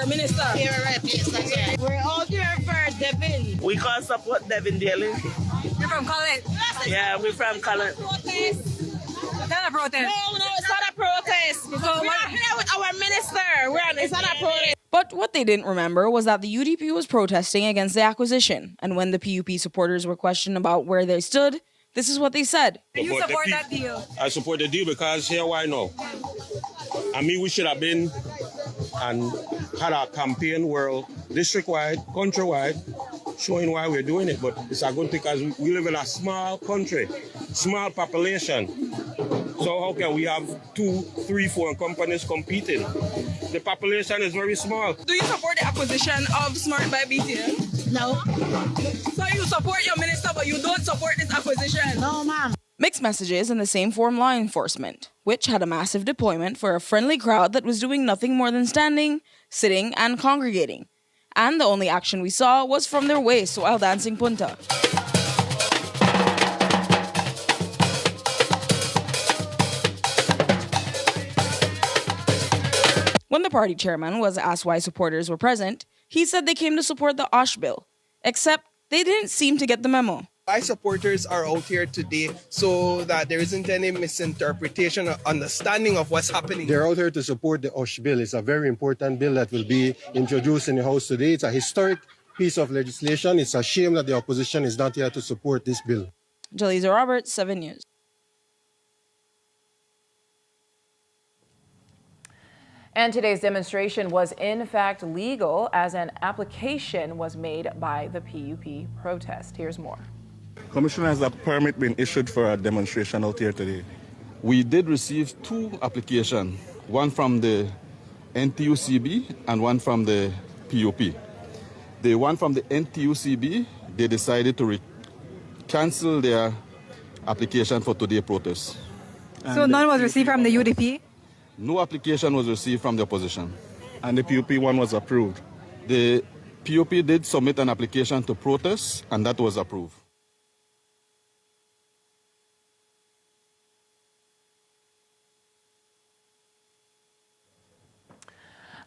minister? Here, right? Yes, that's right. We're all here for Devin. We can't support Devin Daly. You're from College? Yeah, we're from College. It's not a protest. No, it's not a protest. So we're here with our minister. It's not a protest. But what they didn't remember was that the UDP was protesting against the acquisition, and when the PUP supporters were questioned about where they stood, this is what they said. You support that deal? I support the deal because here why now? I mean, we should have been and had a campaign world district-wide, country-wide, showing why we're doing it. But it's a good thing because we live in a small country, small population. So how can we have 2, 3, 4 companies competing? The population is very small. Do you support the acquisition of Smart by BTN? No. So you support your minister, but you don't support this acquisition? No, ma'am. Mixed messages in the same form law enforcement, which had a massive deployment for a friendly crowd that was doing nothing more than standing, sitting, and congregating. And the only action we saw was from their waist while dancing punta. When the party chairman was asked why supporters were present, he said they came to support the OSH bill, except they didn't seem to get the memo. Why supporters are out here today so that there isn't any misinterpretation or understanding of what's happening. They're out here to support the OSH bill. It's a very important bill that will be introduced in the House today. It's a historic piece of legislation. It's a shame that the opposition is not here to support this bill. Jaleesa Roberts, 7 News. And today's demonstration was in fact legal as an application was made by the PUP protest. Here's more. Commissioner, has a permit been issued for a demonstration out here today? We did receive 2 applications, one from the NTUCB and one from the PUP. The one from the NTUCB, they decided to cancel their application for today's protest. So none was received from the UDP? No application was received from the opposition. And the PUP one was approved? The PUP did submit an application to protest, and that was approved.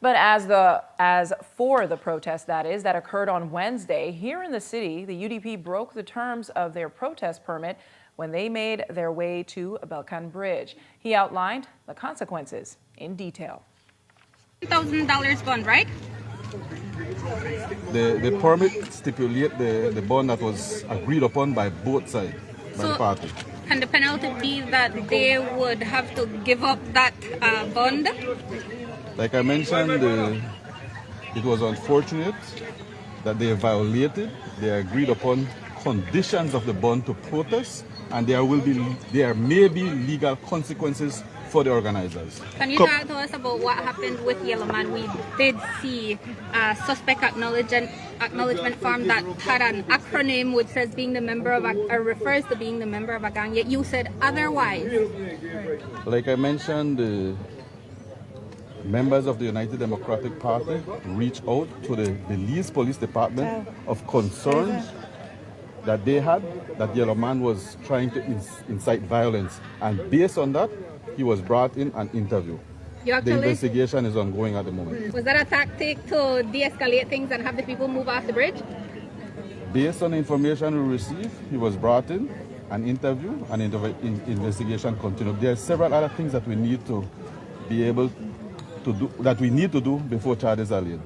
But as for the protest, that occurred on Wednesday, here in the city, the UDP broke the terms of their protest permit when they made their way to Belcan Bridge. He outlined the consequences in detail. $1,000 bond, right? The permit stipulate the bond that was agreed upon by both sides, by the party. Can the penalty be that they would have to give up that bond? Like I mentioned, it was unfortunate that they violated the agreed upon conditions of the bond to protest, and there may be legal consequences for the organizers. Can you talk to us about what happened with Yellowman? We did see a suspect acknowledgement form that had an acronym which says being the member of refers to being the member of a gang, yet you said otherwise. Like I mentioned, the members of the United Democratic Party reached out to the Belize Police Department of concerns that they had that Yellowman was trying to incite violence, and based on that, he was brought in and interviewed. The investigation is ongoing at the moment. Was that a tactic to de-escalate things and have the people move off the bridge? Based on the information we received, he was brought in and interviewed, and investigation continued. There are several other things that we need to be able to do, that we need to do before charges are laid.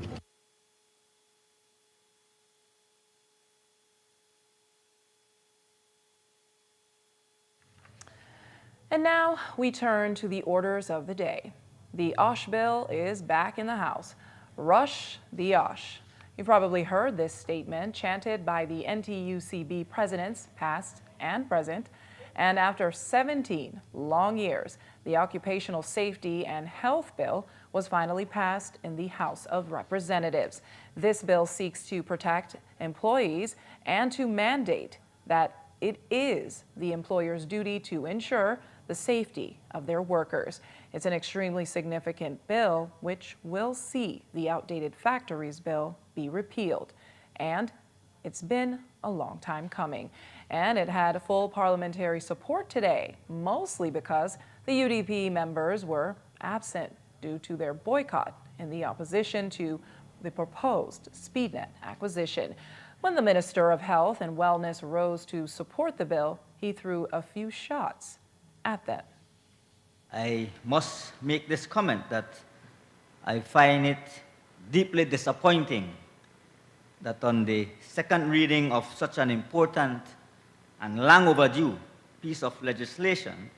And now we turn to the orders of the day. The OSH bill is back in the House. Rush the OSH. You've probably heard this statement chanted by the NTUCB presidents, past and present. And after 17 long years, the Occupational Safety and Health Bill was finally passed in the House of Representatives. This bill seeks to protect employees and to mandate that it is the employer's duty to ensure the safety of their workers. It's an extremely significant bill which will see the outdated factories bill be repealed. And it's been a long time coming. And it had full parliamentary support today, mostly because the UDP members were absent due to their boycott in the opposition to the proposed SpeedNet acquisition. When the Minister of Health and Wellness rose to support the bill, he threw a few shots at them. I must make this comment that I find it deeply disappointing that on the second reading of such an important and long overdue piece of legislation,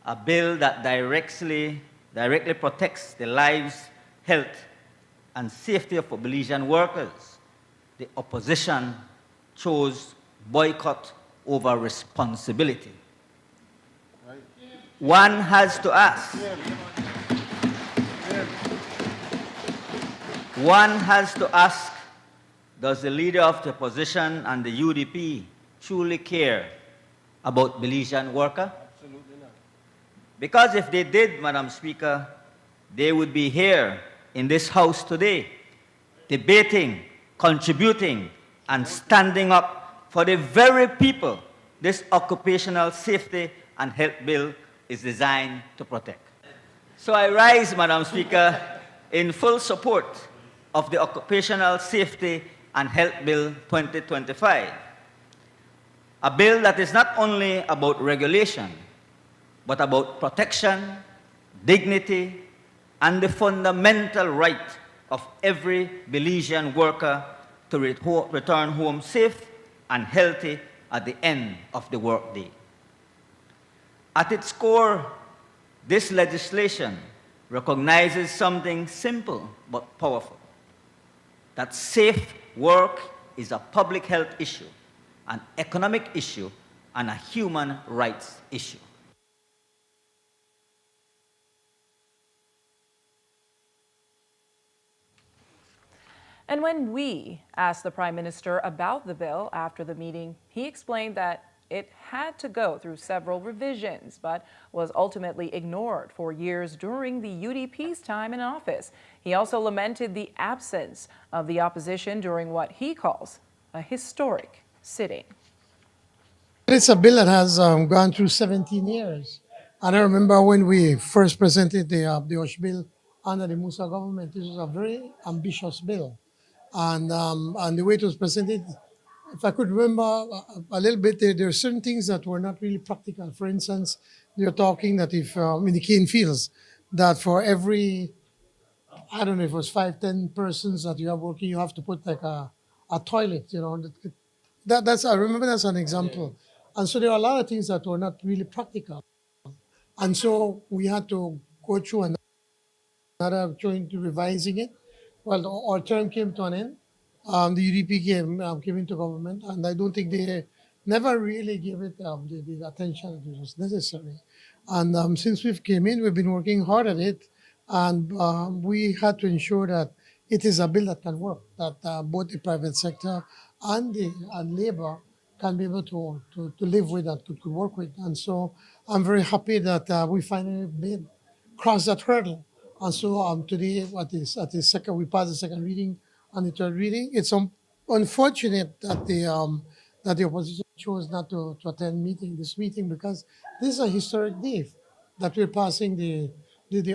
a bill that directly protects the lives, health, and safety of Belizean workers, the opposition chose boycott over responsibility. One has to ask, does the leader of the opposition and the UDP truly care about Belizean worker? Absolutely not. Because if they did, Madam Speaker, they would be here in this House today, debating, contributing, and standing up for the very people this Occupational Safety and Health Bill is designed to protect. So I rise, Madam Speaker, in full support of the Occupational Safety and Health Bill 2025, a bill that is not only about regulation, but about protection, dignity, and the fundamental right of every Belizean worker to return home safe and healthy at the end of the workday. At its core, this legislation recognizes something simple but powerful, that safe work is a public health issue, an economic issue, and a human rights issue. And when we asked the Prime Minister about the bill after the meeting, he explained that it had to go through several revisions, but was ultimately ignored for years during the UDP's time in office. He also lamented the absence of the opposition during what he calls a historic sitting. It's a bill that has gone through 17 years. And I remember when we first presented the OSH bill under the Musa government, this was a very ambitious bill. And the way it was presented, if I could remember a little bit, there are certain things that were not really practical. For instance, you're talking that if in the cane fields, that for every I don't know if it was 5, 10 persons that you have working, you have to put like a toilet, you know. That's I remember that's an example. And so there are a lot of things that were not really practical. And so we had to go through another trying to revising it. Well, our term came to an end. The UDP came into government, and I don't think they never really gave it the attention that was necessary. And since we've came in, we've been working hard at it, and we had to ensure that it is a bill that can work, that both the private sector and labor can be able to live with and to work with. And so I'm very happy that we finally made cross that hurdle. And so today, at the second, we passed the second reading and the third reading. It's unfortunate that the opposition chose not to attend this meeting, because this is a historic day that we're passing the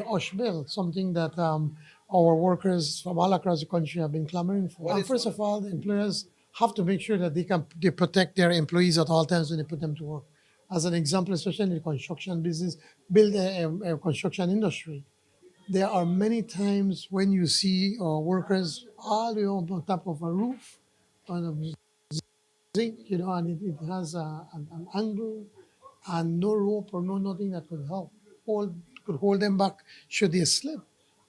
OSH bill, something that our workers from all across the country have been clamoring for. And first of all, the employers have to make sure that they protect their employees at all times when they put them to work. As an example, especially in the construction business, construction industry, there are many times when you see workers all the way up on top of a roof, on a zinc, you know, and it has an angle and no rope or no nothing that could hold them back should they slip.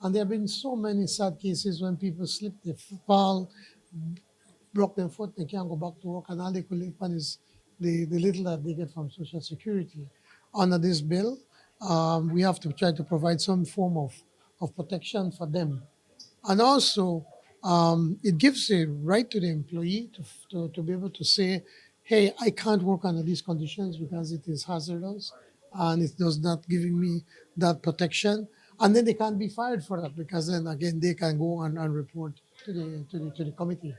And there have been so many sad cases when people slip, they fall, broke their foot, they can't go back to work, and all they could live on is the little that they get from Social Security. Under this bill, we have to try to provide some form of protection for them. And also, it gives a right to the employee to be able to say, hey, I can't work under these conditions because it is hazardous and it does not giving me that protection. And then they can't be fired for that, because then again, they can go and report to the committee.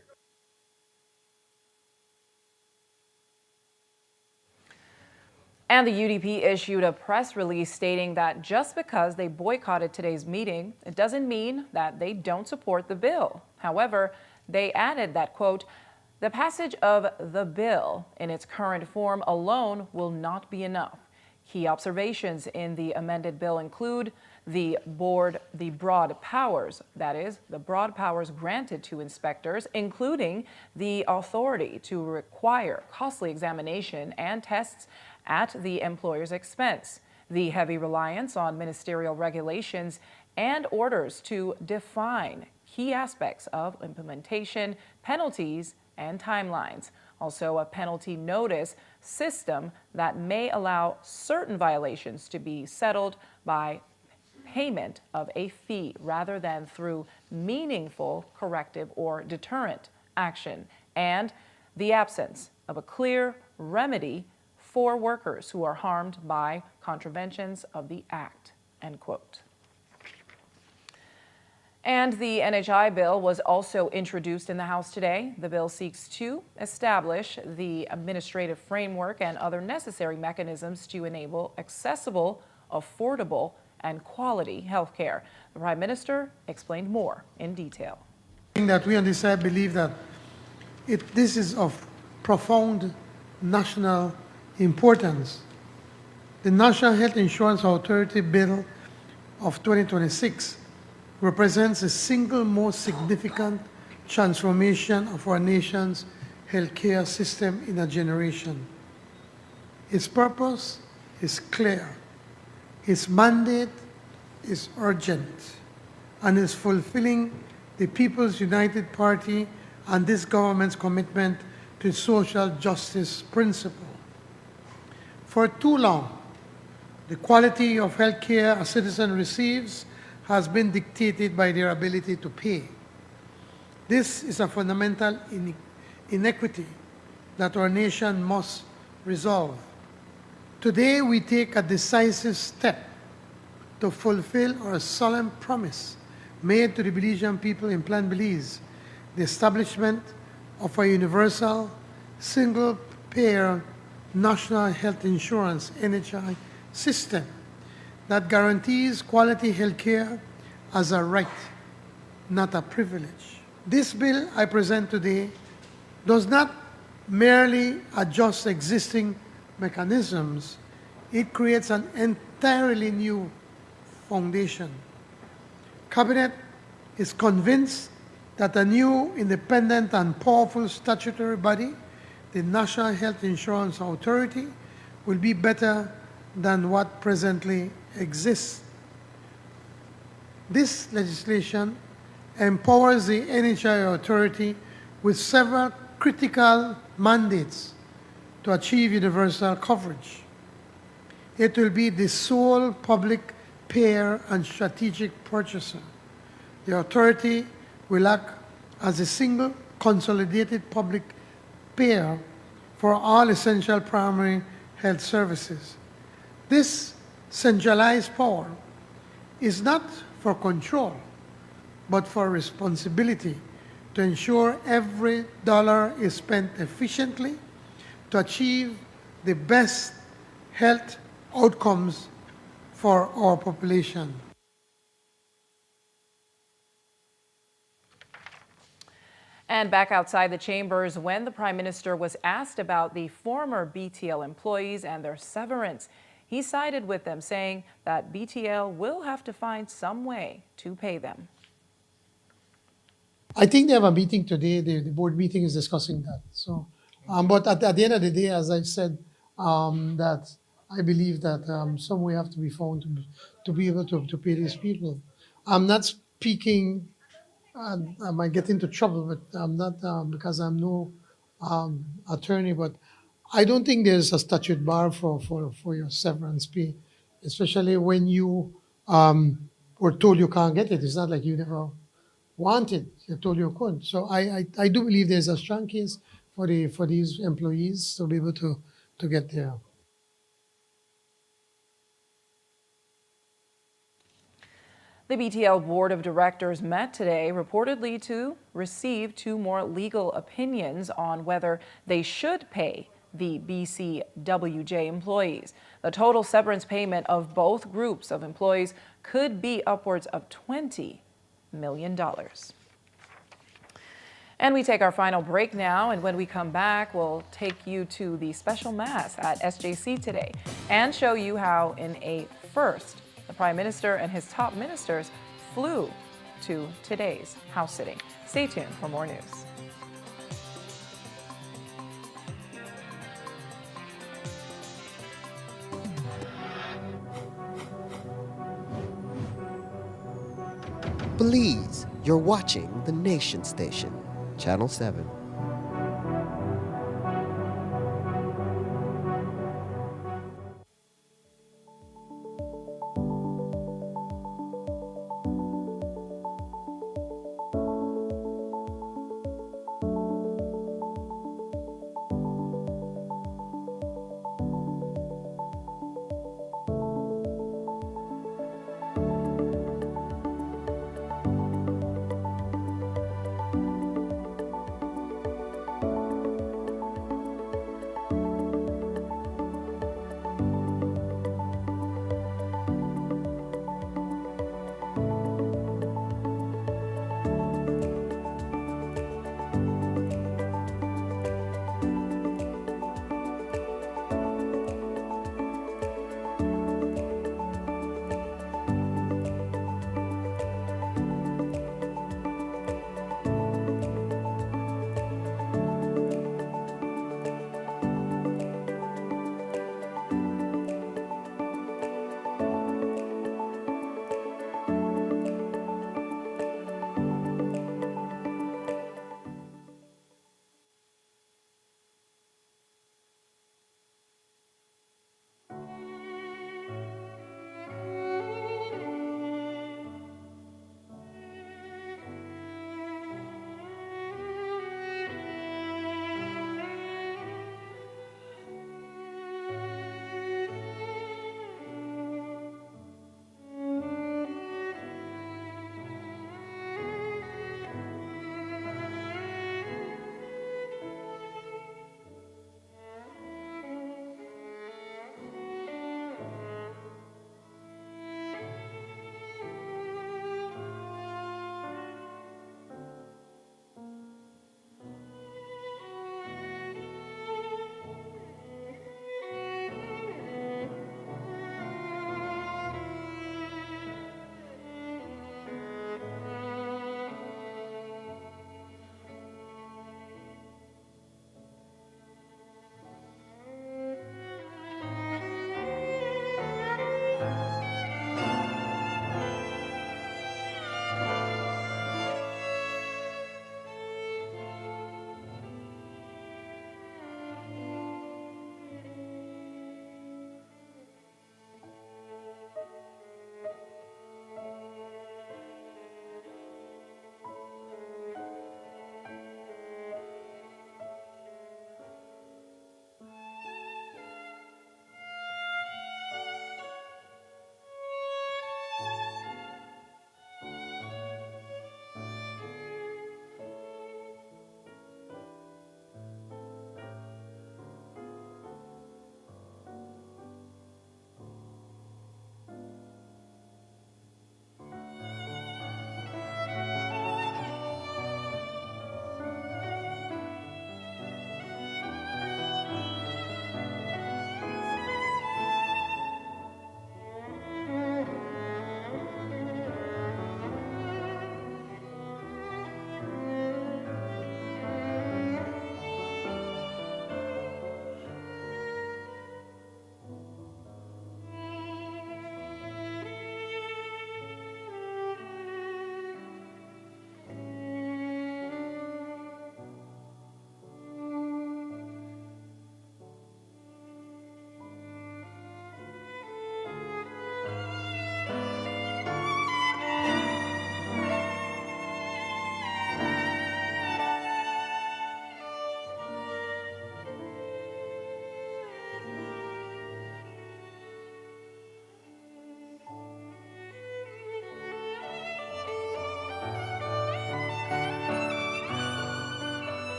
And the UDP issued a press release stating that just because they boycotted today's meeting, it doesn't mean that they don't support the bill. However, they added that, quote, the passage of the bill in its current form alone will not be enough. Key observations in the amended bill include the broad powers, that is, the broad powers granted to inspectors, including the authority to require costly examination and tests at the employer's expense, the heavy reliance on ministerial regulations and orders to define key aspects of implementation, penalties, and timelines. Also, a penalty notice system that may allow certain violations to be settled by payment of a fee rather than through meaningful corrective or deterrent action, and the absence of a clear remedy for workers who are harmed by contraventions of the Act, end quote. And the NHI bill was also introduced in the House today. The bill seeks to establish the administrative framework and other necessary mechanisms to enable accessible, affordable, and quality health care. The Prime Minister explained more in detail. That we on this side believe that this is of profound national importance. The National Health Insurance Authority Bill of 2026 represents the single most significant transformation of our nation's healthcare system in a generation. Its purpose is clear. Its mandate is urgent and is fulfilling the People's United Party and this government's commitment to social justice principle. For too long, the quality of health care a citizen receives has been dictated by their ability to pay. This is a fundamental inequity that our nation must resolve. Today, we take a decisive step to fulfill our solemn promise made to the Belizean people in Plan Belize, the establishment of a universal, single-payer national health insurance (NHI) system that guarantees quality health care as a right, not a privilege. This bill I present today does not merely adjust existing mechanisms, it creates an entirely new foundation. Cabinet is convinced that a new independent and powerful statutory body, the National Health Insurance Authority, will be better than what presently exists. This legislation empowers the NHI authority with several critical mandates to achieve universal coverage. It will be the sole public payer and strategic purchaser. The authority will act as a single consolidated public payer for all essential primary health services. This centralized power is not for control, but for responsibility to ensure every dollar is spent efficiently to achieve the best health outcomes for our population. And back outside the chambers, when the Prime Minister was asked about the former BTL employees and their severance, he sided with them, saying that BTL will have to find some way to pay them. I think they have a meeting today. The board meeting is discussing that. So, but at the end of the day, as I've said, that I believe that some way have to be found to be able to pay these people. I'm not speaking. I might get into trouble, but I'm not because I'm no attorney. But I don't think there's a statute bar for your severance pay, especially when you were told you can't get it. It's not like you never wanted. You told you couldn't. So I do believe there's a strong case for these employees to be able to get there. The BTL Board of Directors met today reportedly to receive 2 more legal opinions on whether they should pay the BCWJ employees. The total severance payment of both groups of employees could be upwards of $20 million. And we take our final break now, and when we come back, we'll take you to the special mass at SJC today and show you how in a first, the Prime Minister and his top ministers flew to today's House sitting. Stay tuned for more news. Please, you're watching the Nation Station, Channel 7.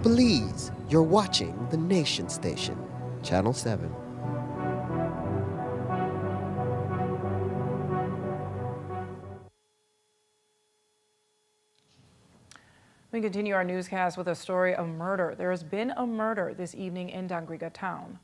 Belize, you're watching the Nation Station, Channel 7. We continue our newscast with a story of murder. There has been a murder this evening in Dangriga town.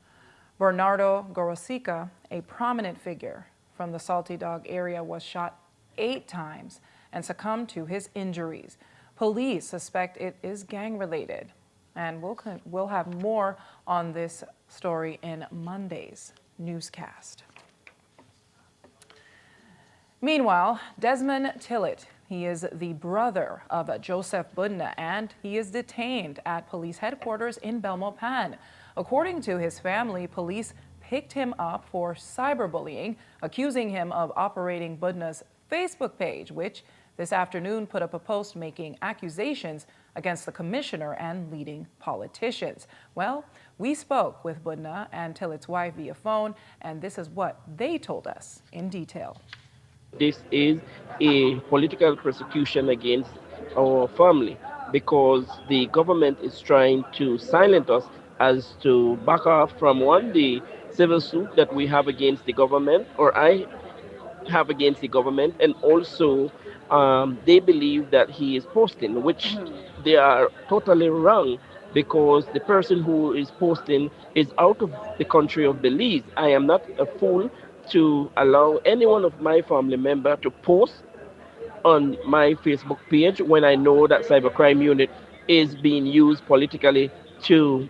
Bernardo Gorosica, a prominent figure from the Salty Dog area, was shot 8 times and succumbed to his injuries. Police suspect it is gang-related. And we'll have more on this story in Monday's newscast. Meanwhile, Desmond Tillett, he is the brother of Joseph Budna, and he is detained at police headquarters in Belmopan. According to his family, police picked him up for cyberbullying, accusing him of operating Budna's Facebook page, which this afternoon put up a post making accusations against the commissioner and leading politicians. Well, we spoke with Budna and Tillett's wife via phone, and this is what they told us in detail. This is a political persecution against our family because the government is trying to silence us as to back off from the civil suit that we have against the government, or I have against the government, and also they believe that he is posting, which they are totally wrong, because the person who is posting is out of the country of Belize. I am not a fool to allow any one of my family member to post on my Facebook page when I know that cybercrime unit is being used politically to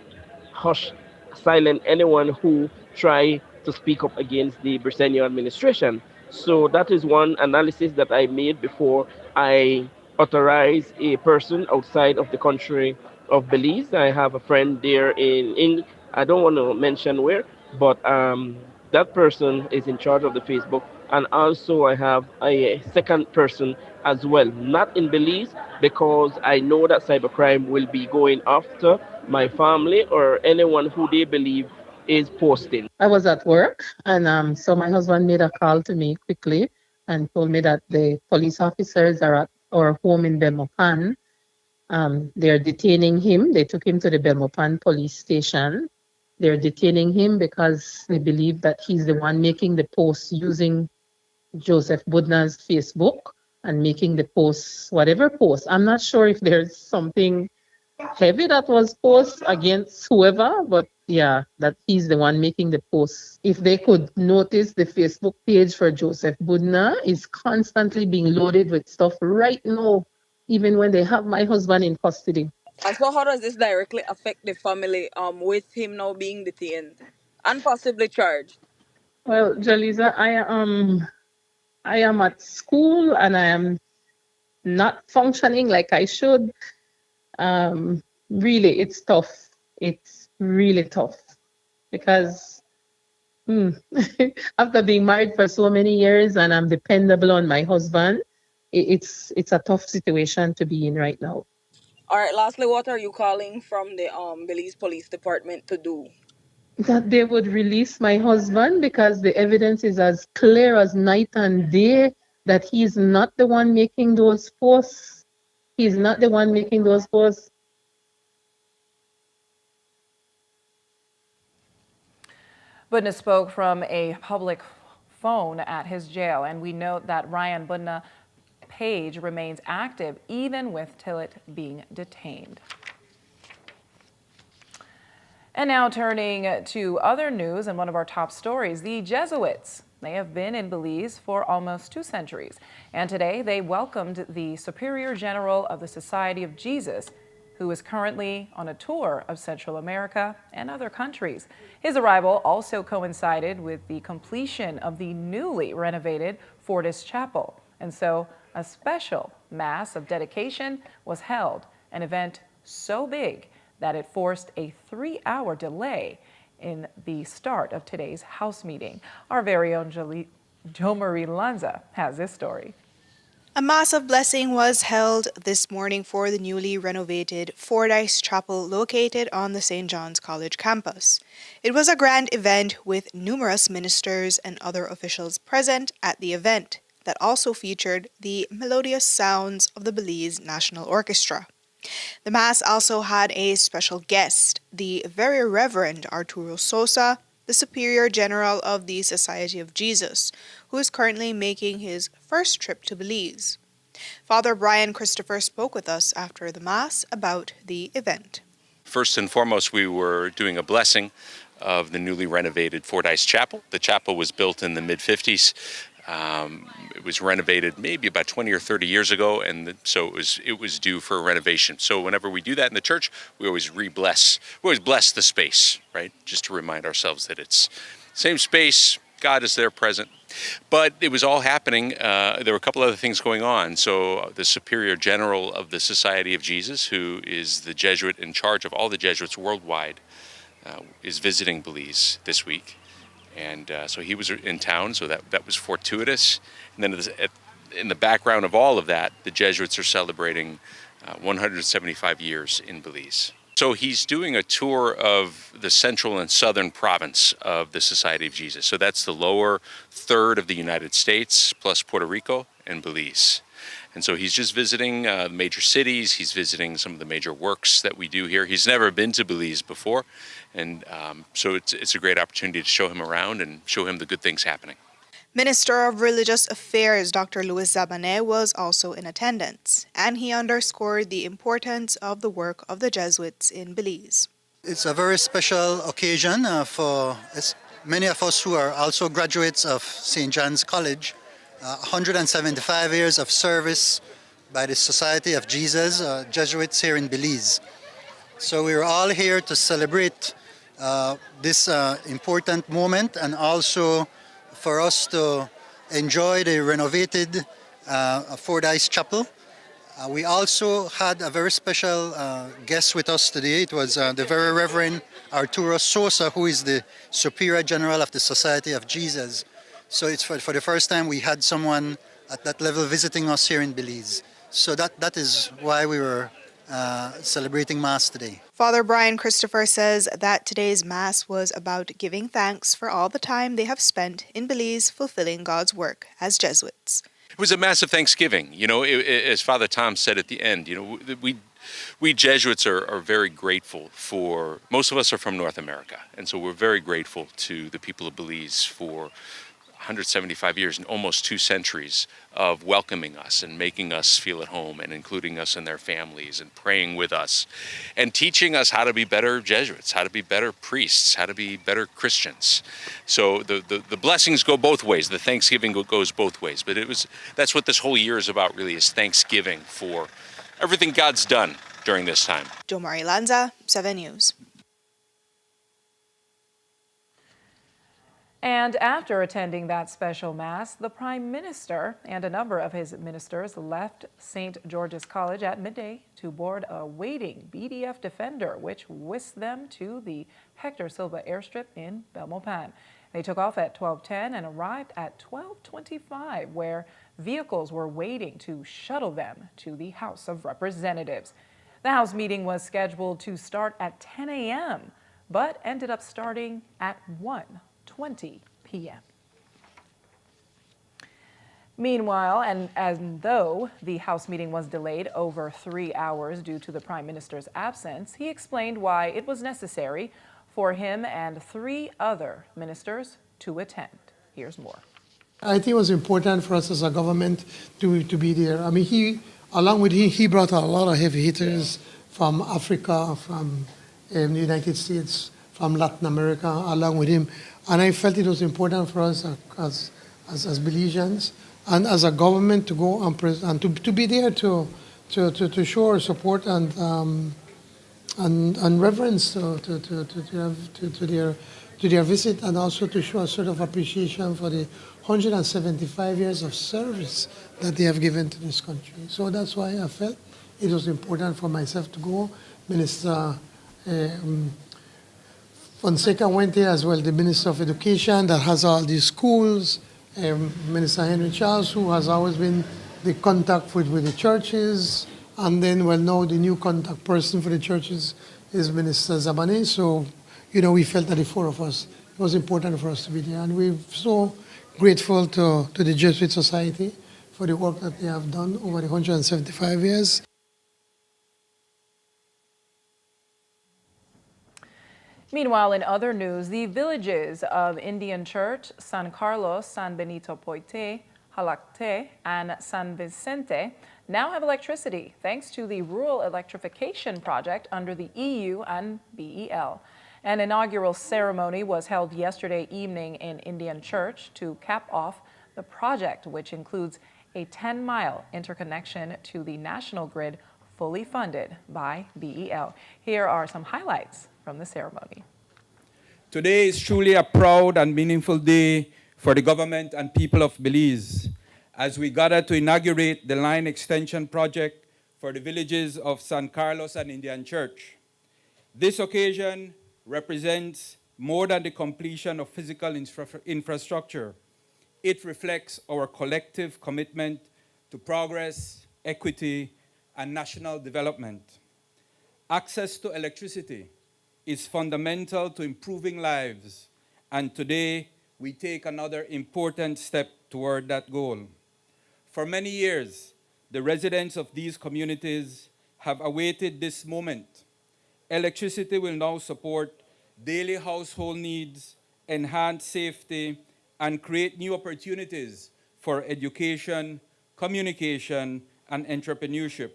silence anyone who try to speak up against the Briseño administration. So that is one analysis that I made before I authorize a person outside of the country of Belize. I have a friend there in I don't want to mention where, but that person is in charge of the Facebook. And also I have a second person as well, not in Belize, because I know that cybercrime will be going after my family or anyone who they believe is posting. I was at work, and so my husband made a call to me quickly and told me that the police officers are at our home in Belmopan. They're detaining him. They took him to the Belmopan police station. They're detaining him because they believe that he's the one making the posts using Joseph Budna's Facebook and making the posts, whatever post. I'm not sure if there's something heavy that was posted against whoever, but yeah, that he's the one making the posts. If they could notice, the Facebook page for Joseph Budna is constantly being loaded with stuff right now, even when they have my husband in custody. And so how does this directly affect the family with him now being detained and possibly charged? Well, Jaliza, I am at school and I am not functioning like I should. Really, it's tough. It's really tough because after being married for so many years and I'm dependable on my husband, it's a tough situation to be in right now. All right, lastly, what are you calling from the Belize Police Department to do? That they would release my husband because the evidence is as clear as night and day that he's not the one making those posts. He's not the one making those posts. Budna spoke from a public phone at his jail, and we note that Ryan Budna page remains active even with Tillett being detained. And now turning to other news and one of our top stories, the Jesuits. They have been in Belize for almost 2 centuries, and today they welcomed the Superior General of the Society of Jesus, who is currently on a tour of Central America and other countries. His arrival also coincided with the completion of the newly renovated Fortis Chapel, and so a special Mass of dedication was held, an event so big that it forced a 3-hour delay in the start of today's House meeting. Our very own Jo Marie Lanza has this story. A Mass of blessing was held this morning for the newly renovated Fortis Chapel located on the St. John's College campus. It was a grand event with numerous ministers and other officials present at the event that also featured the melodious sounds of the Belize National Orchestra. The Mass also had a special guest, the Very Reverend Arturo Sosa, the Superior General of the Society of Jesus, who is currently making his first trip to Belize. Father Brian Christopher spoke with us after the Mass about the event. First and foremost, we were doing a blessing of the newly renovated Fordyce Chapel. The chapel was built in the mid-50s. It was renovated maybe about 20 or 30 years ago, and so it was due for renovation. So whenever we do that in the church, we always bless the space, right? Just to remind ourselves that it's same space, God is there present. But it was all happening. There were a couple other things going on. So the Superior General of the Society of Jesus, who is the Jesuit in charge of all the Jesuits worldwide, is visiting Belize this week. And so he was in town, so that was fortuitous. And then in the background of all of that, the Jesuits are celebrating 175 years in Belize. So he's doing a tour of the central and southern province of the Society of Jesus. So that's the lower third of the United States, plus Puerto Rico and Belize. And so he's just visiting major cities. He's visiting some of the major works that we do here. He's never been to Belize before. And so it's a great opportunity to show him around and show him the good things happening. Minister of Religious Affairs Dr. Louis Zabané was also in attendance, and he underscored the importance of the work of the Jesuits in Belize. It's a very special occasion for many of us who are also graduates of St. John's College. 175 years of service by the Society of Jesus, Jesuits here in Belize. So we're all here to celebrate this important moment, and also for us to enjoy the renovated Fordyce Chapel. We also had a very special guest with us today. It was the Very Reverend Arturo Sosa, who is the Superior General of the Society of Jesus. So it's for the first time we had someone at that level visiting us here in Belize. So that is why we were celebrating Mass today. Father Brian Christopher says that today's Mass was about giving thanks for all the time they have spent in Belize fulfilling God's work as Jesuits. It was a massive Thanksgiving. You know, as Father Tom said at the end, you know, we Jesuits are very grateful for, most of us are from North America, and so we're very grateful to the people of Belize for 175 years and almost 2 centuries of welcoming us and making us feel at home and including us in their families and praying with us and teaching us how to be better Jesuits, how to be better priests, how to be better Christians. So the blessings go both ways. The Thanksgiving goes both ways. But that's what this whole year is about, really, is Thanksgiving for everything God's done during this time. Jo Marie Lanza, 7 News. And after attending that special Mass, the Prime Minister and a number of his ministers left St. George's College at midday to board a waiting BDF Defender, which whisked them to the Hector Silva airstrip in Belmopan. They took off at 12:10 and arrived at 12:25, where vehicles were waiting to shuttle them to the House of Representatives. The House meeting was scheduled to start at 10 a.m., but ended up starting at 1:20 p.m. Meanwhile, and though the House meeting was delayed over 3 hours due to the Prime Minister's absence, he explained why it was necessary for him and 3 other ministers to attend. Here's more. I think it was important for us as a government to be there. I mean, along with him, he brought a lot of heavy hitters from Africa, from the United States, from Latin America, along with him. And I felt it was important for us as Belizeans and as a government to go and to be there to show our support and reverence to their visit, and also to show a sort of appreciation for the 175 years of service that they have given to this country. So that's why I felt it was important for myself to go. Minister Fonseca went there as well, the Minister of Education that has all these schools, Minister Henry Charles, who has always been the contact with the churches, and then, well, now the new contact person for the churches is Minister Zabané. So, you know, we felt that the 4 of us, it was important for us to be there. And we're so grateful to the Jesuit Society for the work that they have done over the 175 years. Meanwhile, in other news, the villages of Indian Church, San Carlos, San Benito Poite, Jalacte, and San Vicente now have electricity thanks to the Rural Electrification Project under the EU and BEL. An inaugural ceremony was held yesterday evening in Indian Church to cap off the project, which includes a 10-mile interconnection to the national grid fully funded by BEL. Here are some highlights from the ceremony. Today is truly a proud and meaningful day for the government and people of Belize as we gather to inaugurate the line extension project for the villages of San Carlos and Indian Church. This occasion represents more than the completion of physical infrastructure. It reflects our collective commitment to progress, equity, and national development. Access to electricity is fundamental to improving lives, and today we take another important step toward that goal. For many years, the residents of these communities have awaited this moment. Electricity will now support daily household needs, enhance safety, and create new opportunities for education, communication, and entrepreneurship.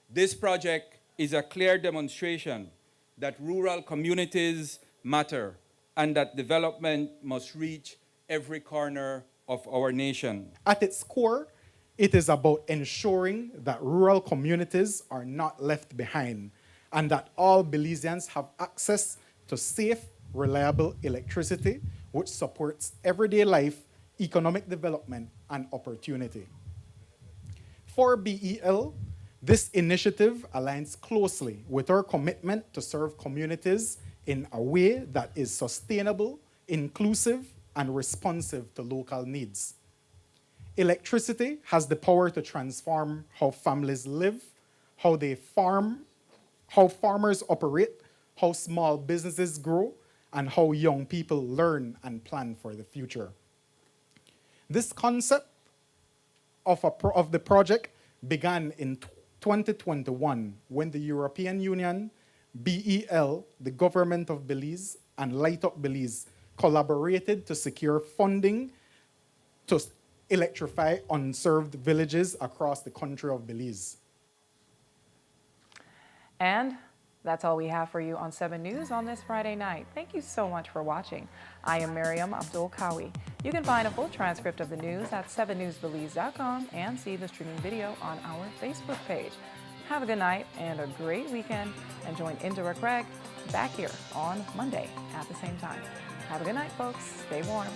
This project is a clear demonstration that rural communities matter and that development must reach every corner of our nation. At its core, it is about ensuring that rural communities are not left behind and that all Belizeans have access to safe, reliable electricity, which supports everyday life, economic development, and opportunity. For BEL, this initiative aligns closely with our commitment to serve communities in a way that is sustainable, inclusive, and responsive to local needs. Electricity has the power to transform how families live, how they farm, how farmers operate, how small businesses grow, and how young people learn and plan for the future. This concept of the project began in 2021 when the European Union, BEL, the government of Belize, and Light Up Belize collaborated to secure funding to electrify unserved villages across the country of Belize. And that's all we have for you on 7 News on this Friday night. Thank you so much for watching. I am Miriam Abdul-Kawi. You can find a full transcript of the news at 7newsbelize.com and see the streaming video on our Facebook page. Have a good night and a great weekend, and join Indira Craig back here on Monday at the same time. Have a good night, folks. Stay warm.